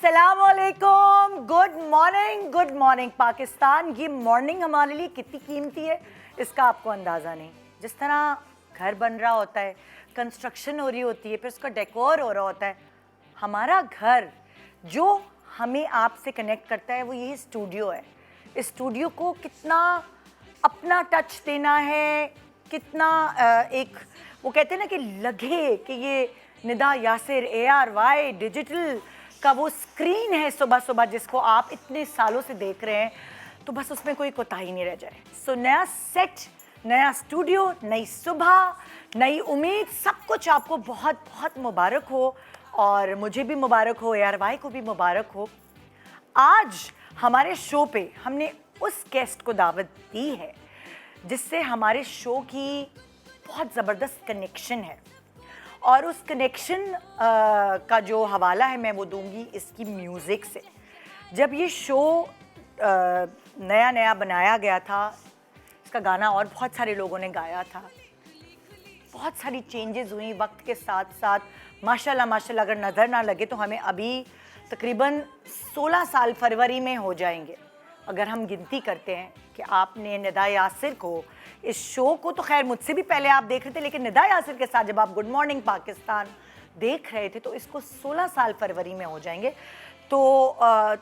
अस्सलामुअलैकुम, good morning Pakistan. ये morning हमारे लिए कितनी कीमती है इसका आपको अंदाज़ा नहीं। जिस तरह घर बन रहा होता है, कंस्ट्रक्शन हो रही होती है, फिर उसका डेकोर हो रहा होता है, हमारा घर जो हमें आपसे कनेक्ट करता है वो यही स्टूडियो है। इस स्टूडियो को कितना अपना टच देना है, कितना एक वो कहते हैं ना कि लगे कि ये निदा यासिर ARY डिजिटल का वो स्क्रीन है सुबह सुबह जिसको आप इतने सालों से देख रहे हैं, तो बस उसमें कोई कोताही नहीं रह जाए। सो नया सेट, नया स्टूडियो, नई सुबह, नई उम्मीद, सब कुछ आपको बहुत बहुत मुबारक हो और मुझे भी मुबारक हो, ARY को भी मुबारक हो। आज हमारे शो पे हमने उस गेस्ट को दावत दी है जिससे हमारे शो की बहुत ज़बरदस्त कनेक्शन है और उस कनेक्शन का जो हवाला है मैं वो दूंगी इसकी म्यूज़िक से। जब ये शो नया नया बनाया गया था, इसका गाना और बहुत सारे लोगों ने गाया था, बहुत सारी चेंजेस हुई वक्त के साथ साथ। माशाल्लाह अगर नज़र ना लगे तो हमें अभी तकरीबन 16 साल फरवरी में हो जाएंगे अगर हम गिनती करते हैं कि आपने निदा यासिर को, इस शो को तो खैर मुझसे भी पहले आप देख रहे थे, लेकिन निदा यासिर के साथ जब आप गुड मॉर्निंग पाकिस्तान देख रहे थे तो इसको 16 साल फरवरी में हो जाएंगे। तो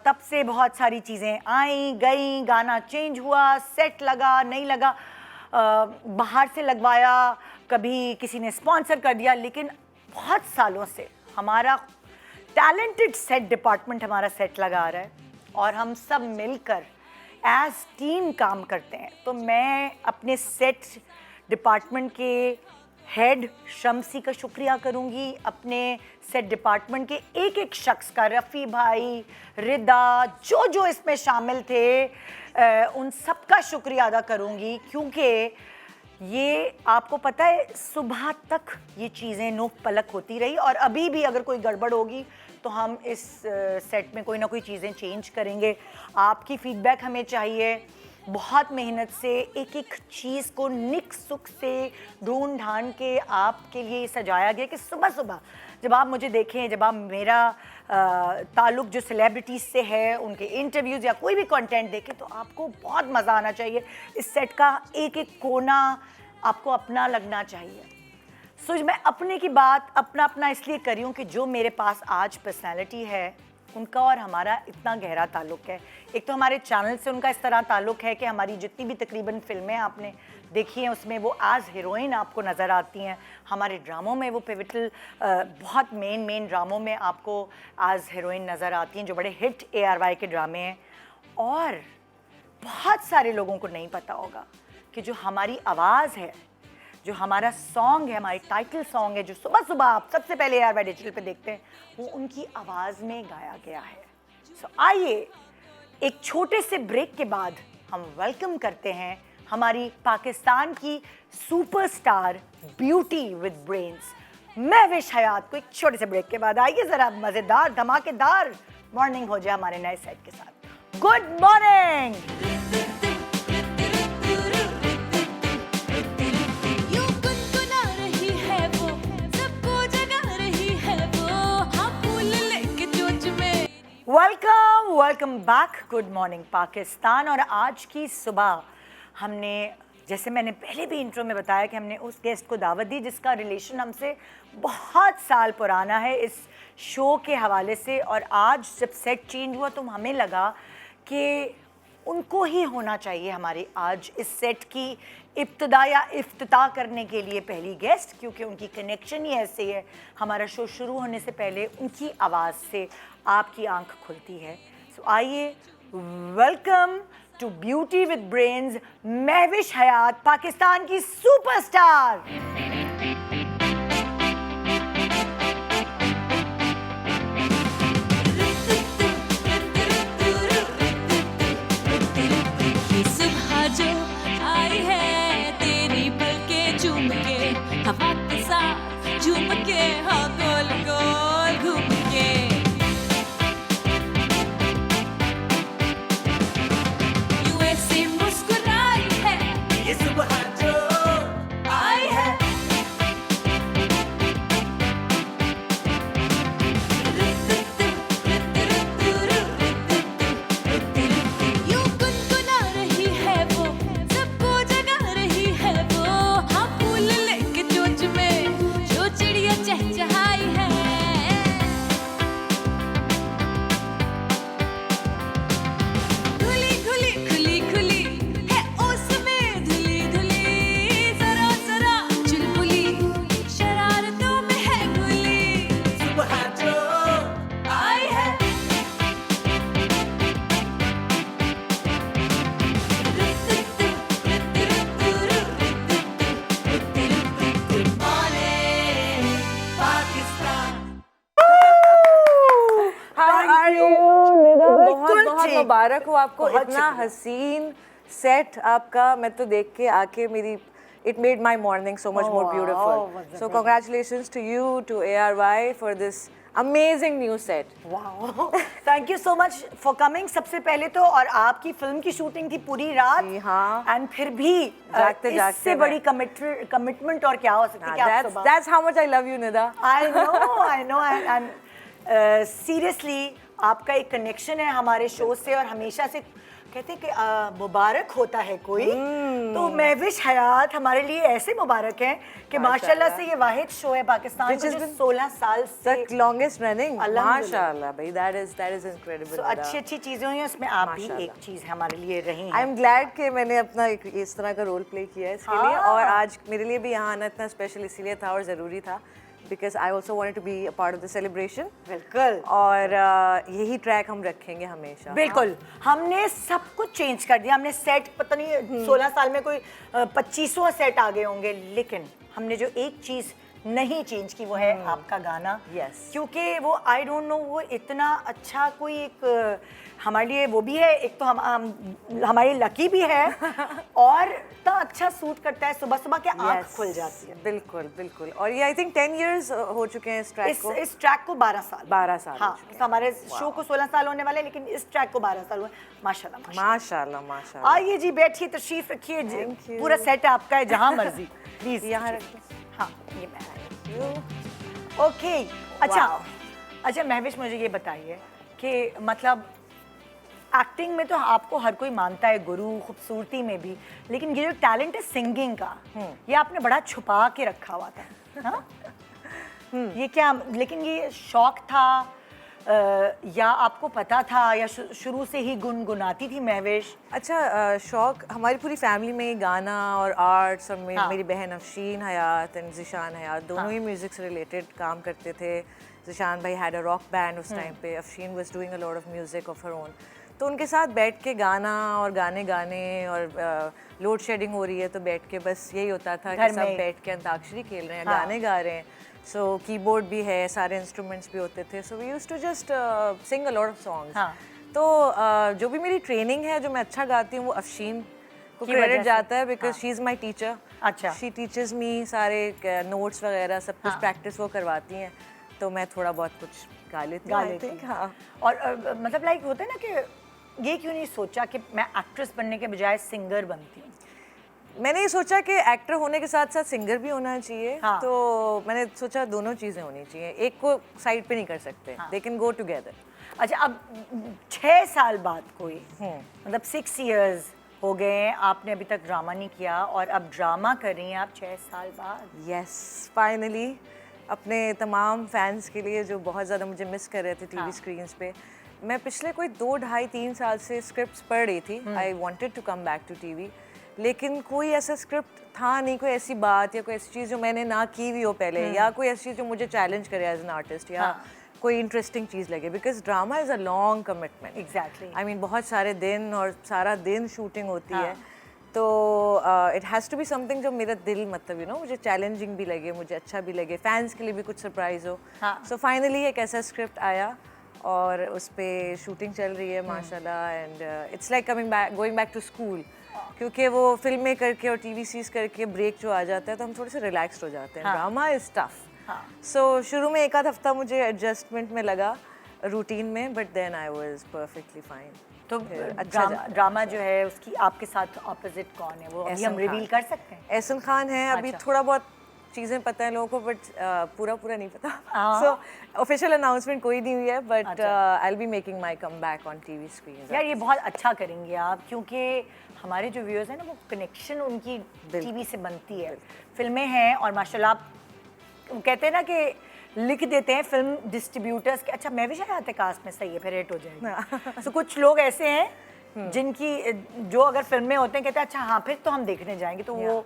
तब से बहुत सारी चीज़ें आई गई, गाना चेंज हुआ, सेट लगा नहीं लगा, बाहर से लगवाया, कभी किसी ने स्पॉन्सर कर दिया, लेकिन बहुत सालों से हमारा टैलेंटेड सेट डिपार्टमेंट हमारा सेट लगा रहा है और हम सब मिलकर एज टीम काम करते हैं। तो मैं अपने सेट डिपार्टमेंट के हेड शम्सी का शुक्रिया करूंगी, अपने सेट डिपार्टमेंट के एक एक शख्स का, रफ़ी भाई, रिदा, जो इसमें शामिल थे, उन सब का शुक्रिया अदा करूंगी क्योंकि ये आपको पता है सुबह तक ये चीज़ें नोक पलक होती रही और अभी भी अगर कोई गड़बड़ होगी तो हम इस सेट में कोई ना कोई चीज़ें चेंज करेंगे। आपकी फीडबैक हमें चाहिए। बहुत मेहनत से एक एक चीज़ को निक सुख से ढूंढ ढांड के आपके लिए सजाया गया कि सुबह सुबह जब आप मुझे देखें, जब आप मेरा ताल्लुक़ जो सेलिब्रिटीज़ से है, उनके इंटरव्यूज़ या कोई भी कंटेंट देखें तो आपको बहुत मज़ा आना चाहिए। इस सेट का एक एक कोना आपको अपना लगना चाहिए। सो मैं अपने की बात अपना इसलिए कर रही हूँ कि जो मेरे पास आज पर्सनालिटी है उनका और हमारा इतना गहरा ताल्लुक़ है। एक तो हमारे चैनल से उनका इस तरह ताल्लुक़ है कि हमारी जितनी भी तकरीबन फ़िल्में आपने देखी हैं उसमें वो एज़ हीरोइन आपको नज़र आती हैं। हमारे ड्रामों में वो पिवटल बहुत मेन ड्रामों में आपको एज़ हीरोइन नज़र आती हैं जो बड़े हिट ARY के ड्रामे हैं। और बहुत सारे लोगों को नहीं पता होगा कि जो हमारी आवाज़ है, जो हमारा सॉन्ग है, हमारी टाइटल सॉन्ग है, जो सुबह सुबह आप सबसे पहले ARY डिजिटल पे देखते हैं, वो उनकी आवाज़ में गाया गया है। सो आइए एक छोटे से ब्रेक के बाद हम वेलकम करते हैं हमारी पाकिस्तान की superstar beauty with brains Mahwish Hayat को। एक छोटे से ब्रेक के बाद आइए ज़रा मज़ेदार धमाकेदार मॉर्निंग हो जाए हमारे नए सेट के साथ। Good morning. Welcome back, good morning Pakistan. और आज की सुबह हमने, जैसे मैंने पहले भी इंट्रो में बताया कि हमने उस गेस्ट को दावत दी जिसका रिलेशन हमसे बहुत साल पुराना है इस शो के हवाले से। और आज जब सेट चेंज हुआ तो हमें लगा कि उनको ही होना चाहिए हमारी आज इस सेट की इब्तिदा या इफ्तिताह करने के लिए पहली गेस्ट, क्योंकि उनकी कनेक्शन ही ऐसे है। हमारा शो शुरू होने से पहले उनकी आवाज़ से आपकी आंख खुलती है। सो आइए welcome to beauty with brains Mahwish Hayat, Pakistan की सुपरस्टार। हवा के साथ झूम के, हाँ गोल गोल घूम के, यूं ऐसे मुस्कुराई है ये सुबह जो आई है। are you? निदा, बहुत बिल्कुल बहुत ठीक। मुबारक हो आपको, बहुत इतना शुक्रिया। हसीन सेट आपका, मैं तो देख के आके मेरी it made my morning so much more wow, beautiful. wonderful. So congratulations to you, to ARY for this amazing new set. Wow, thank you so much for coming. सबसे पहले तो, और आपकी फिल्म की शूटिंग थी पूरी रात, जी, हाँ। एंड फिर भी जागते इससे बड़ी कमिटमेंट और क्या हो सकती है कि आप सुबह। That's how much I love you, Nida. I know, and seriously आपका एक कनेक्शन है हमारे शो से, और हमेशा से कहते हैं कि मुबारक होता है कोई, तो महविश हयात हमारे लिए ऐसे मुबारक हैं कि माशाल्लाह से ये वाहिद शो है पाकिस्तान Which का has जो been 16 साल से The longest running. अल्हम्दुलिल्लाह। माशाल्लाह भाई, that is incredible. So, Nida. अच्छी चीज़ें हुई हैं, उसमें आप भी माशाल्लाह। एक चीज़ हमारे लिए रही हैं। I'm glad कि मैंने अपना एक इस तरह का रोल प्ले किया है इसके लिए, हाँ। और आज मेरे लिए भी यहाँ आना इतना स्पेशल इसलिए था और ज़रूरी था, because I also wanted to be a part of the celebration. बिल्कुल और यही ट्रैक हम रखेंगे हमेशा। बिल्कुल, हमने सब कुछ चेंज कर दिया। हमने सेट पता नहीं 16 साल में कोई 25वां सेट आ गए होंगे, लेकिन हमने जो एक चीज़ नहीं चेंज की वो है आपका गाना। Yes. क्योंकि वो आई डोंट नो, वो इतना अच्छा कोई एक हमारे लिए वो भी है, एक तो हम हमारी लकी भी है और इतना अच्छा सूट करता है, सुबह सुबह के आँख खुल जाती है। बिल्कुल बिल्कुल। और ये आई थिंक 10 years हो चुके हैं इस ट्रैक को। इस ट्रैक को 12 साल 12 साल हो हाँ, चुके हैं। तो हमारे शो को 16 साल होने वाले, लेकिन इस ट्रैक को 12 साल हुए। माशाल्लाह माशाल्लाह। माशाल्लाह माशाल्लाह। आइए जी, बैठिए, तशरीफ रखिए जी। Thank you. पूरा सेट आपका है, जहाँ मर्जी प्लीज यहाँ रखिए। हाँ, ये मैं ओके। अच्छा महविश, मुझे ये बताइए कि मतलब एक्टिंग में तो आपको हर कोई मानता है गुरु, खूबसूरती में भी, लेकिन ये जो टैलेंट है सिंगिंग का, ये आपने बड़ा छुपा के रखा हुआ था। हाँ? ये क्या, लेकिन ये शौक था या आपको पता था, या शुरू से ही गुनगुनाती थी महविश? अच्छा, शौक हमारी पूरी फैमिली में गाना और आर्ट्स, और मेरी बहन अफशीन हयात एंड ज़िशान हयात दोनों ही म्यूज़िक से रिलेटेड काम करते थे। ज़िशान भाई हैड अ रॉक बैंड उस टाइम पे, Afsheen was doing a lot of music of her own. तो उनके साथ बैठ के गाना और गाने और लोड शेडिंग हो रही है तो बैठ के बस यही होता था कि सब बैठ के अंताक्षरी खेल रहे हैं, गाने गा रहे हैं। सो कीबोर्ड भी है, सारे इंस्ट्रूमेंट्स भी होते थे, so we used to just sing a lot of songs. तो जो भी मेरी ट्रेनिंग है, जो मैं अच्छा गाती हूँ, वो अफशीन को क्रेडिट जाता है, because she is my teacher. अच्छा, शी टीचर्स मी सारे नोट्स वगैरह सब कुछ प्रैक्टिस वो करवाती हैं, तो मैं थोड़ा बहुत कुछ गा लेती हूँ। हाँ। और मतलब लाइक होता है ना कि ये क्यों नहीं सोचा कि मैं एक्ट्रेस बनने के बजाय सिंगर बनती हूँ? मैंने ये सोचा कि एक्टर होने के साथ साथ सिंगर भी होना चाहिए। हाँ। तो मैंने सोचा दोनों चीज़ें होनी चाहिए, एक को साइड पे नहीं कर सकते, दे कैन गो टुगेदर। अच्छा, अब 6 साल बाद कोई मतलब 6 years हो गए हैं, आपने अभी तक ड्रामा नहीं किया और अब ड्रामा कर रही हैं आप 6 साल बाद। यस, फाइनली अपने तमाम फैंस के लिए जो बहुत ज़्यादा मुझे मिस कर रहे थे टीवी स्क्रीन्स पे, मैं पिछले कोई 2, 2.5, 3 साल से स्क्रिप्ट्स पढ़ रही थी। I wanted to come back to TV, लेकिन कोई ऐसा स्क्रिप्ट था नहीं, कोई ऐसी बात या कोई ऐसी चीज़ जो मैंने ना की हुई हो पहले, या कोई ऐसी चीज़ जो मुझे चैलेंज करे एज एन आर्टिस्ट, या कोई इंटरेस्टिंग चीज़ लगे, because drama is a long commitment. Exactly, I mean बहुत सारे दिन और सारा दिन शूटिंग होती है, तो it has to be something जो मेरा दिल मतलब मुझे चैलेंजिंग भी लगे, मुझे अच्छा भी लगे, फैंस के लिए भी कुछ सरप्राइज हो। सो फाइनली एक ऐसा स्क्रिप्ट आया और उस पर शूटिंग चल रही है माशाल्लाह, and it's like going back to school, क्योंकि वो फिल्में करके और टीवी सीरीज करके ब्रेक जो आ जाता है तो हम थोड़े से रिलैक्स्ड हो जाते हैं। Drama is tough. सो शुरू में 1 आध हफ्ता मुझे एडजस्टमेंट में लगा रूटीन में, but then I was perfectly fine. तो ड्रामा जो है उसकी आपके साथ ऑपोजिट कौन है, वो अभी हम रिवील कर सकते हैं? एहसन खान है। अभी थोड़ा बहुत चीज़ें पता है लोगों को, बट पूरा नहीं पता। सो ऑफिशियल अनाउंसमेंट कोई नहीं हुई है, but I will be making my comeback on TV screen. यार ये बहुत अच्छा करेंगे आप, क्योंकि हमारे जो व्यूअर्स हैं ना, वो कनेक्शन उनकी टीवी से बनती है। फिल्में हैं और माशाल्लाह आप कहते हैं ना कि लिख देते हैं फिल्म डिस्ट्रीब्यूटर्स के। अच्छा, मैं भी शायद कास्ट में सही है, फिर हिट हो जाएगी। तो कुछ लोग ऐसे हैं जिनकी जो अगर फिल्में होते हैं कहते हैं अच्छा हाँ फिर तो हम देखने जाएंगे, तो वो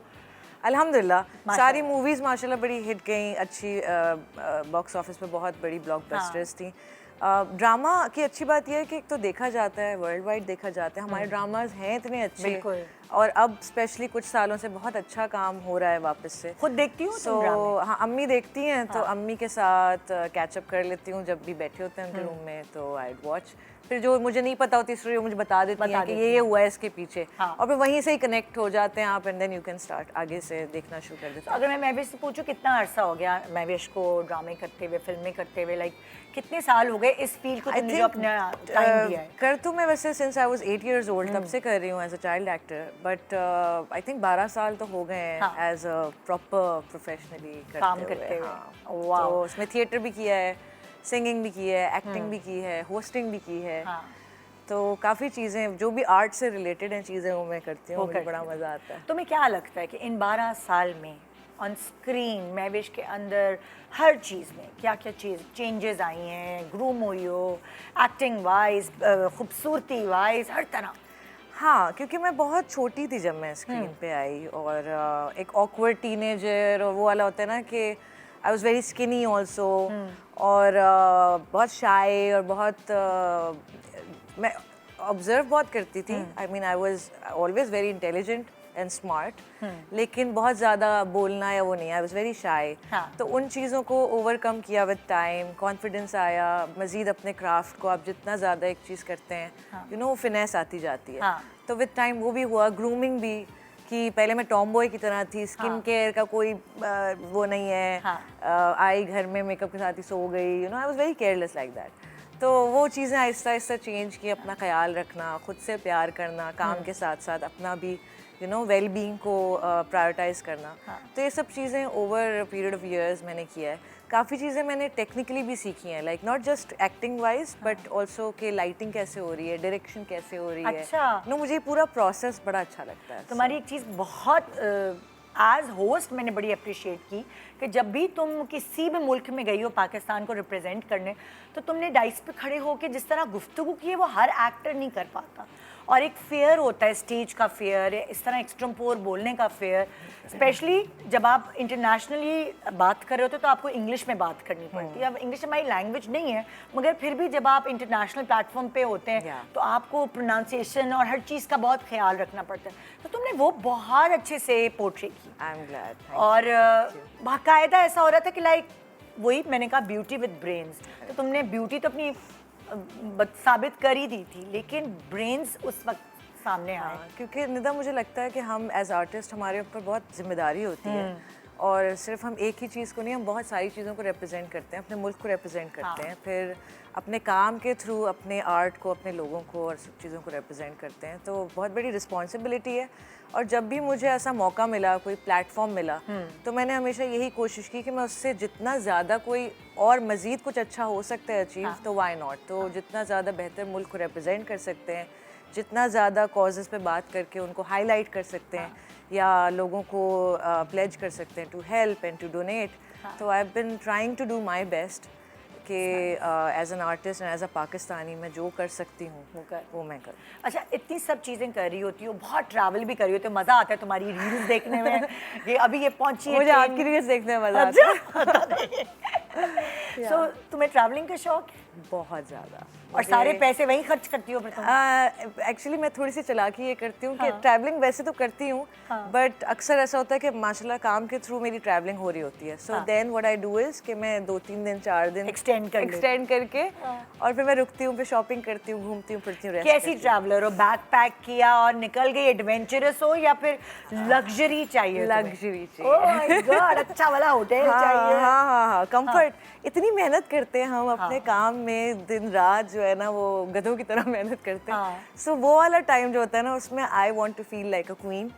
अल्हम्दुलिल्लाह सारी मूवीज़ माशाल्लाह बड़ी हिट गई, अच्छी बॉक्स ऑफिस पे बहुत बड़ी ब्लॉकबस्टर्स थी। ड्रामा की अच्छी बात यह है कि एक तो देखा जाता है, वर्ल्ड वाइड देखा जाता है, हमारे ड्रामाज हैं इतने अच्छे, और अब स्पेशली कुछ सालों से बहुत अच्छा काम हो रहा है वापस से। खुद देखती हूँ सो हाँ, अम्मी देखती हैं तो अम्मी के साथ कैचअप कर लेती हूँ जब भी बैठे होते हैं उनके रूम में, तो आई वॉच। फिर जो मुझे नहीं पता होती स्टोरी वो मुझे बता देती हैं कि ये हुआ है इसके पीछे, और फिर वहीं से ही कनेक्ट हो जाते हैं आप, and then you can start आगे से देखना शुरू कर देते हैं। अगर मैं महवेश से पूछूं कितना अरसा हो गया महवेश को ड्रामे करते हुए, फिल्में करते हुए, लाइक कितने साल हो गए इस फील्ड को तुमने जो अपना टाइम दिया है? कर तो मैं वैसे since I was 8 years old तब से कर रही हूँ as a child actor, but I think 12 साल तो हो गए हैं एज अ प्रॉपर प्रोफेशनली काम करते हुए। हाँ। वाओ। तो उसमें थिएटर भी किया है, सिंगिंग भी की है, एक्टिंग भी की है, होस्टिंग भी की है। तो काफ़ी चीज़ें जो भी आर्ट से रिलेटेड हैं चीज़ें वो मैं करती हूँ, मुझे बड़ा मज़ा आता है। तुम्हें क्या लगता है कि इन 12 साल में ऑन स्क्रीन महवेश के अंदर हर चीज़ में क्या क्या चीज़ चेंजेस आई हैं? ग्रूम हुई हो, एक्टिंग वाइज, खूबसूरती वाइज, हर तरह? हाँ, क्योंकि मैं बहुत छोटी थी जब मैं स्क्रीन पे आई, और एक ऑकवर्ड टीनेजर और वो वाला होता है ना कि I was very skinny also, और बहुत शाई, और बहुत मैं ऑब्जर्व बहुत करती थी। I mean I was always very intelligent and smart, लेकिन बहुत ज़्यादा बोलना या वो नहीं, आई वॉज वेरी शाई। तो उन चीज़ों को ओवरकम किया विद टाइम, कॉन्फिडेंस आया, मज़ीद अपने क्राफ्ट को आप जितना ज़्यादा एक चीज़ करते हैं यू नो, वो फिनेस आती जाती है। तो विद टाइम वो भी हुआ, ग्रूमिंग भी, कि पहले मैं टॉम बॉय की तरह थी, स्किन केयर का कोई वो नहीं है, आई घर में मेकअप के साथ ही सो गई, you know, I was very careless like that. तो वो चीज़ें आहिस्ता आहिस्ता चेंज की, अपना ख्याल रखना, खुद से प्यार करना, काम के साथ साथ अपना भी यू नो वेल बीइंग को प्रायोरिटाइज करना। तो ये सब चीज़ें ओवर पीरियड ऑफ ईयर्स मैंने किया है। काफ़ी चीज़ें मैंने टेक्निकली भी सीखी हैं, like not just acting wise but also कि लाइटिंग कैसे हो रही है, डायरेक्शन कैसे हो रही है। अच्छा। नो, मुझे पूरा प्रोसेस बड़ा अच्छा लगता है। तुम्हारी एक चीज़ बहुत एज होस्ट मैंने बड़ी अप्रिशिएट की कि जब भी तुम किसी भी मुल्क में गई हो पाकिस्तान को रिप्रेजेंट करने, तो तुमने डाइस पे खड़े होकर जिस तरह गुफ्तगू की है वो हर एक्टर नहीं कर पाता, और एक फेयर होता है, स्टेज का फेयर, इस तरह एक्सट्रम्पोर बोलने का फेयर, स्पेशली जब आप इंटरनेशनली बात कर रहे होते तो आपको इंग्लिश में बात करनी पड़ती है। अब इंग्लिश हमारी लैंग्वेज नहीं है, मगर फिर भी जब आप इंटरनेशनल प्लेटफॉर्म पे होते हैं तो आपको प्रोनाउंसिएशन और हर चीज़ का बहुत ख्याल रखना पड़ता है। तो तुमने वो बहुत अच्छे से पोर्ट्रे की। I am glad. और बाकायदा ऐसा हो रहा था कि लाइक वही मैंने कहा, ब्यूटी विद ब्रेन्स। तो तुमने ब्यूटी तो अपनी साबित कर ही दी थी, लेकिन ब्रेन्स उस वक्त सामने आए। क्योंकि निदा मुझे लगता है कि हम एज आर्टिस्ट हमारे ऊपर बहुत जिम्मेदारी होती है, और सिर्फ हम एक ही चीज़ को नहीं, हम बहुत सारी चीज़ों को रिप्रेजेंट करते हैं, अपने मुल्क को रिप्रेजेंट करते हैं, फिर अपने काम के थ्रू अपने आर्ट को, अपने लोगों को और सब चीज़ों को रिप्रेजेंट करते हैं। तो बहुत बड़ी रिस्पॉन्सिबिलिटी है, और जब भी मुझे ऐसा मौका मिला, कोई प्लेटफॉर्म मिला, तो मैंने हमेशा यही कोशिश की कि मैं उससे जितना ज़्यादा कोई और मज़ीद कुछ अच्छा हो सकता है अचीव, तो वाई नॉट। तो जितना ज़्यादा बेहतर मुल्क को रिप्रेजेंट कर सकते हैं, जितना ज़्यादा कॉजेज़ पे बात करके उनको हाईलाइट कर सकते हैं, या लोगों को प्लेज कर सकते हैं to help and to donate. तो I have been trying to do my best कि as an artist and as a Pakistani मैं जो कर सकती हूँ वो मैं करूँ। अच्छा, इतनी सब चीज़ें कर रही होती हो, बहुत ट्रैवल भी कर रही होती हो, मज़ा आता है तुम्हारी रील्स देखने में। ये अभी ये पहुंची है, मुझे आपकी रील्स देखने में मज़ा आता है। सो तुम्हें ट्रैवलिंग का शौक है? बहुत ज़्यादा। और सारे पैसे वहीं खर्च करती हो फिर तुम? एक्चुअली मैं थोड़ी सी चालाकी ये करती हूँ कि ट्रैवलिंग वैसे तो करती हूँ, बट अक्सर ऐसा होता है कि माशाल्लाह काम के थ्रू मेरी ट्रैवलिंग हो रही होती है। So then what I do is कि मैं 2-3 दिन 4 दिन एक्सटेंड करके और फिर मैं रुकती हूँ, फिर शॉपिंग करती हूँ, घूमती हूँ, फिरती हूँ। कैसी ट्रैवलर हो? बैग पैक किया और निकल गई, एडवेंचरस हो या फिर लग्जरी चाहिए? लग्जरी चाहिए। ओह माय गॉड, अच्छा वाला होटल चाहिए। हाँ, कंफर्ट। इतनी मेहनत करते हैं हम अपने काम में, दिन रात जो है ना वो गधों की तरह मेहनत करते हैं। सो वो वाला टाइम जो होता है ना, उसमें I want to feel like a queen,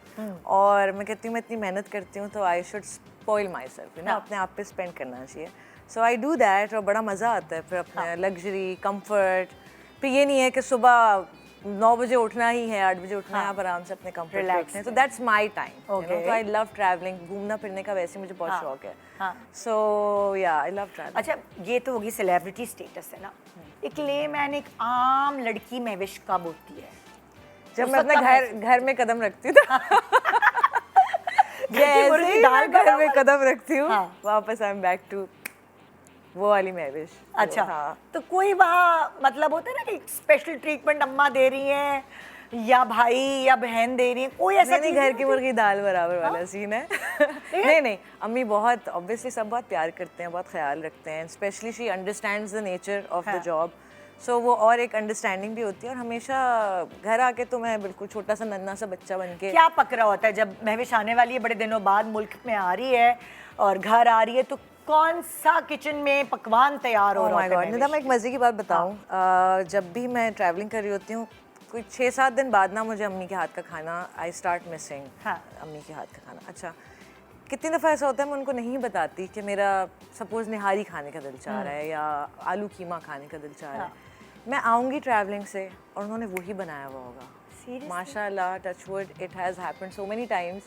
और मैं कहती हूँ मैं इतनी मेहनत करती हूँ तो I should spoil my self, you know, अपने आप पे स्पेंड करना चाहिए। सो आई डू दैट, और बड़ा मज़ा आता है फिर अपने लग्जरी कंफर्ट। फिर ये नहीं है कि सुबह 9 बजे उठना ही है, 8 बजे उठना है, आप आराम से अपने कंफर्ट पे उठना है। तो दैट्स माय टाइम। तो आई लव ट्रैवलिंग, घूमना फिरने का वैसे मुझे बहुत शौक है। सो या आई लव ट्रैवलिंग। अच्छा, ये तो होगी सेलिब्रिटी स्टेटस है ना, एक लेमैन, एक आम लड़की महविश कब होती है? जब मैं अपने घर में कदम रखती हूँ घर में कदम रखती हूँ, वापस आई एम बैक टू वो वाली महविश। अच्छा, तो कोई वहाँ मतलब होता है ना कि स्पेशल ट्रीटमेंट अम्मा दे रही हैं, या भाई या बहन दे रही है, कोई ऐसा नहीं, चीज़ घर की मुर्गी दाल बराबर वाला सीन है। नहीं नहीं, अम्मी बहुत ऑब्वियसली सब बहुत प्यार करते हैं, बहुत ख्याल रखते हैं, specially she understands the nature of the job, so वो और एक अंडरस्टैंडिंग भी होती है। और हमेशा घर आके तो मैं बिल्कुल छोटा सा नन्हा सा बच्चा बन के क्या पक रहा होता है जब महविश आने वाली है, बड़े दिनों बाद मुल्क में आ रही है और घर आ रही है, तो कौन सा किचन में पकवान तैयार हो रहा होता है? निदा, मैं एक मज़े की बात बताऊं, जब भी मैं ट्रैवलिंग कर रही होती हूँ, कोई 6-7 दिन बाद ना मुझे अम्मी के हाथ का खाना, आई स्टार्ट मिसिंग अम्मी के हाथ का खाना। अच्छा, कितनी दफ़ा ऐसा होता है मैं उनको नहीं बताती कि मेरा सपोज़ निहारी खाने का दिल चाह रहा है या आलू कीमा खाने का दिल चाह रहा है, मैं आऊँगी ट्रैवलिंग से और उन्होंने वही बनाया हुआ होगा। माशाल्लाह, touch wood, it has happened so many times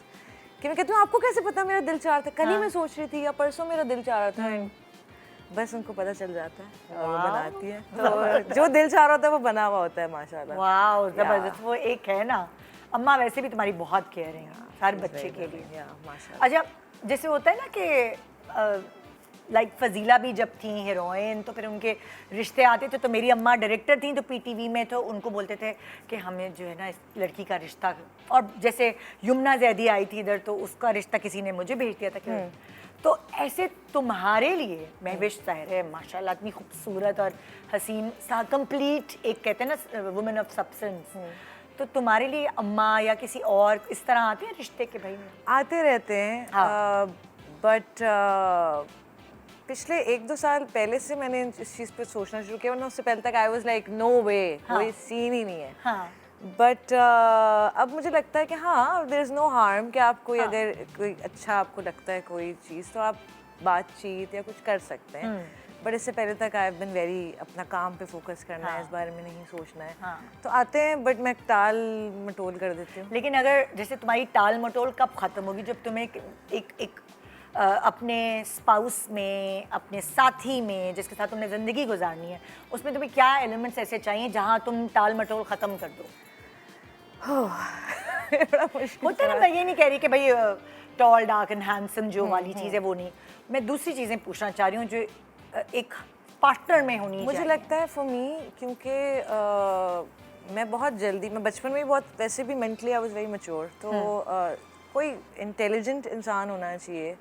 कि मैं कहती हूँ आपको कैसे पता मेरा दिल चाह रहा था, कल ही मैं सोच रही थी या परसों मेरा दिल चाह रहा था। बस उनको पता चल जाता है और वो बनाती है, तो जो दिल चाह रहा होता है वो बना हुआ होता है माशाल्लाह। वाह, जबरदस्त। वो एक है ना, अम्मा वैसे भी तुम्हारी बहुत केयरिंग है हर बच्चे के लिए। माशाल्लाह। अच्छा, जैसे होता है ना कि लाइक फजीला भी जब थी हीरोइन, तो फिर उनके रिश्ते आते थे, तो मेरी अम्मा डायरेक्टर थी तो पीटीवी में, तो उनको बोलते थे कि हमें जो है ना इस लड़की का रिश्ता, और जैसे यमुना जैदी आई थी इधर तो उसका रिश्ता किसी ने मुझे भेज दिया था कि तो ऐसे तुम्हारे लिए महविश ताहिर है माशाल्लाह, इतनी खूबसूरत और हसीन सा कंप्लीट, एक कहते हैं ना वुमेन ऑफ सब्सटेंस, तो तुम्हारे लिए अम्मा या किसी और इस तरह आते हैं रिश्ते के? भाई आते रहते हैं, बट पिछले 1-2 साल पहले से मैंने इस चीज़ पे सोचना शुरू किया, वरना उससे पहले तक आई वाज लाइक नो वे, कोई सीन ही नहीं है। बट अब मुझे लगता है कि हाँ, देयर इज़ नो हार्म कि आप कोई अगर कोई अच्छा आपको लगता है कोई चीज़, तो आप बातचीत या कुछ कर सकते हैं। बट इससे पहले तक आई हैव बीन वेरी, अपना काम पे फोकस करना है, इस बारे में नहीं सोचना है। तो आते हैं, बट मैं टाल मटोल कर देती हूँ। लेकिन अगर जैसे तुम्हारी टाल मटोल कब ख़त्म होगी? जब तुम्हें एक अपने स्पाउस में, अपने साथी में, जिसके साथ तुमने ज़िंदगी गुजारनी है, उसमें तुम्हें क्या एलिमेंट्स ऐसे चाहिए जहाँ तुम टाल मटोल ख़त्म कर दो? बड़ा मुश्किल होता है ना, मैं ये नहीं कह रही कि भाई टॉल डार्क एंड हैंडसम जो वाली चीज़ है वो नहीं, मैं दूसरी चीज़ें पूछना चाह रही हूँ जो एक पार्टनर में होनी मुझे लगता है फॉर मी, क्योंकि मैं बहुत जल्दी, मैं बचपन में ही बहुत, वैसे भी mentally I was very mature, तो कोई इंटेलिजेंट इंसान होना चाहिए,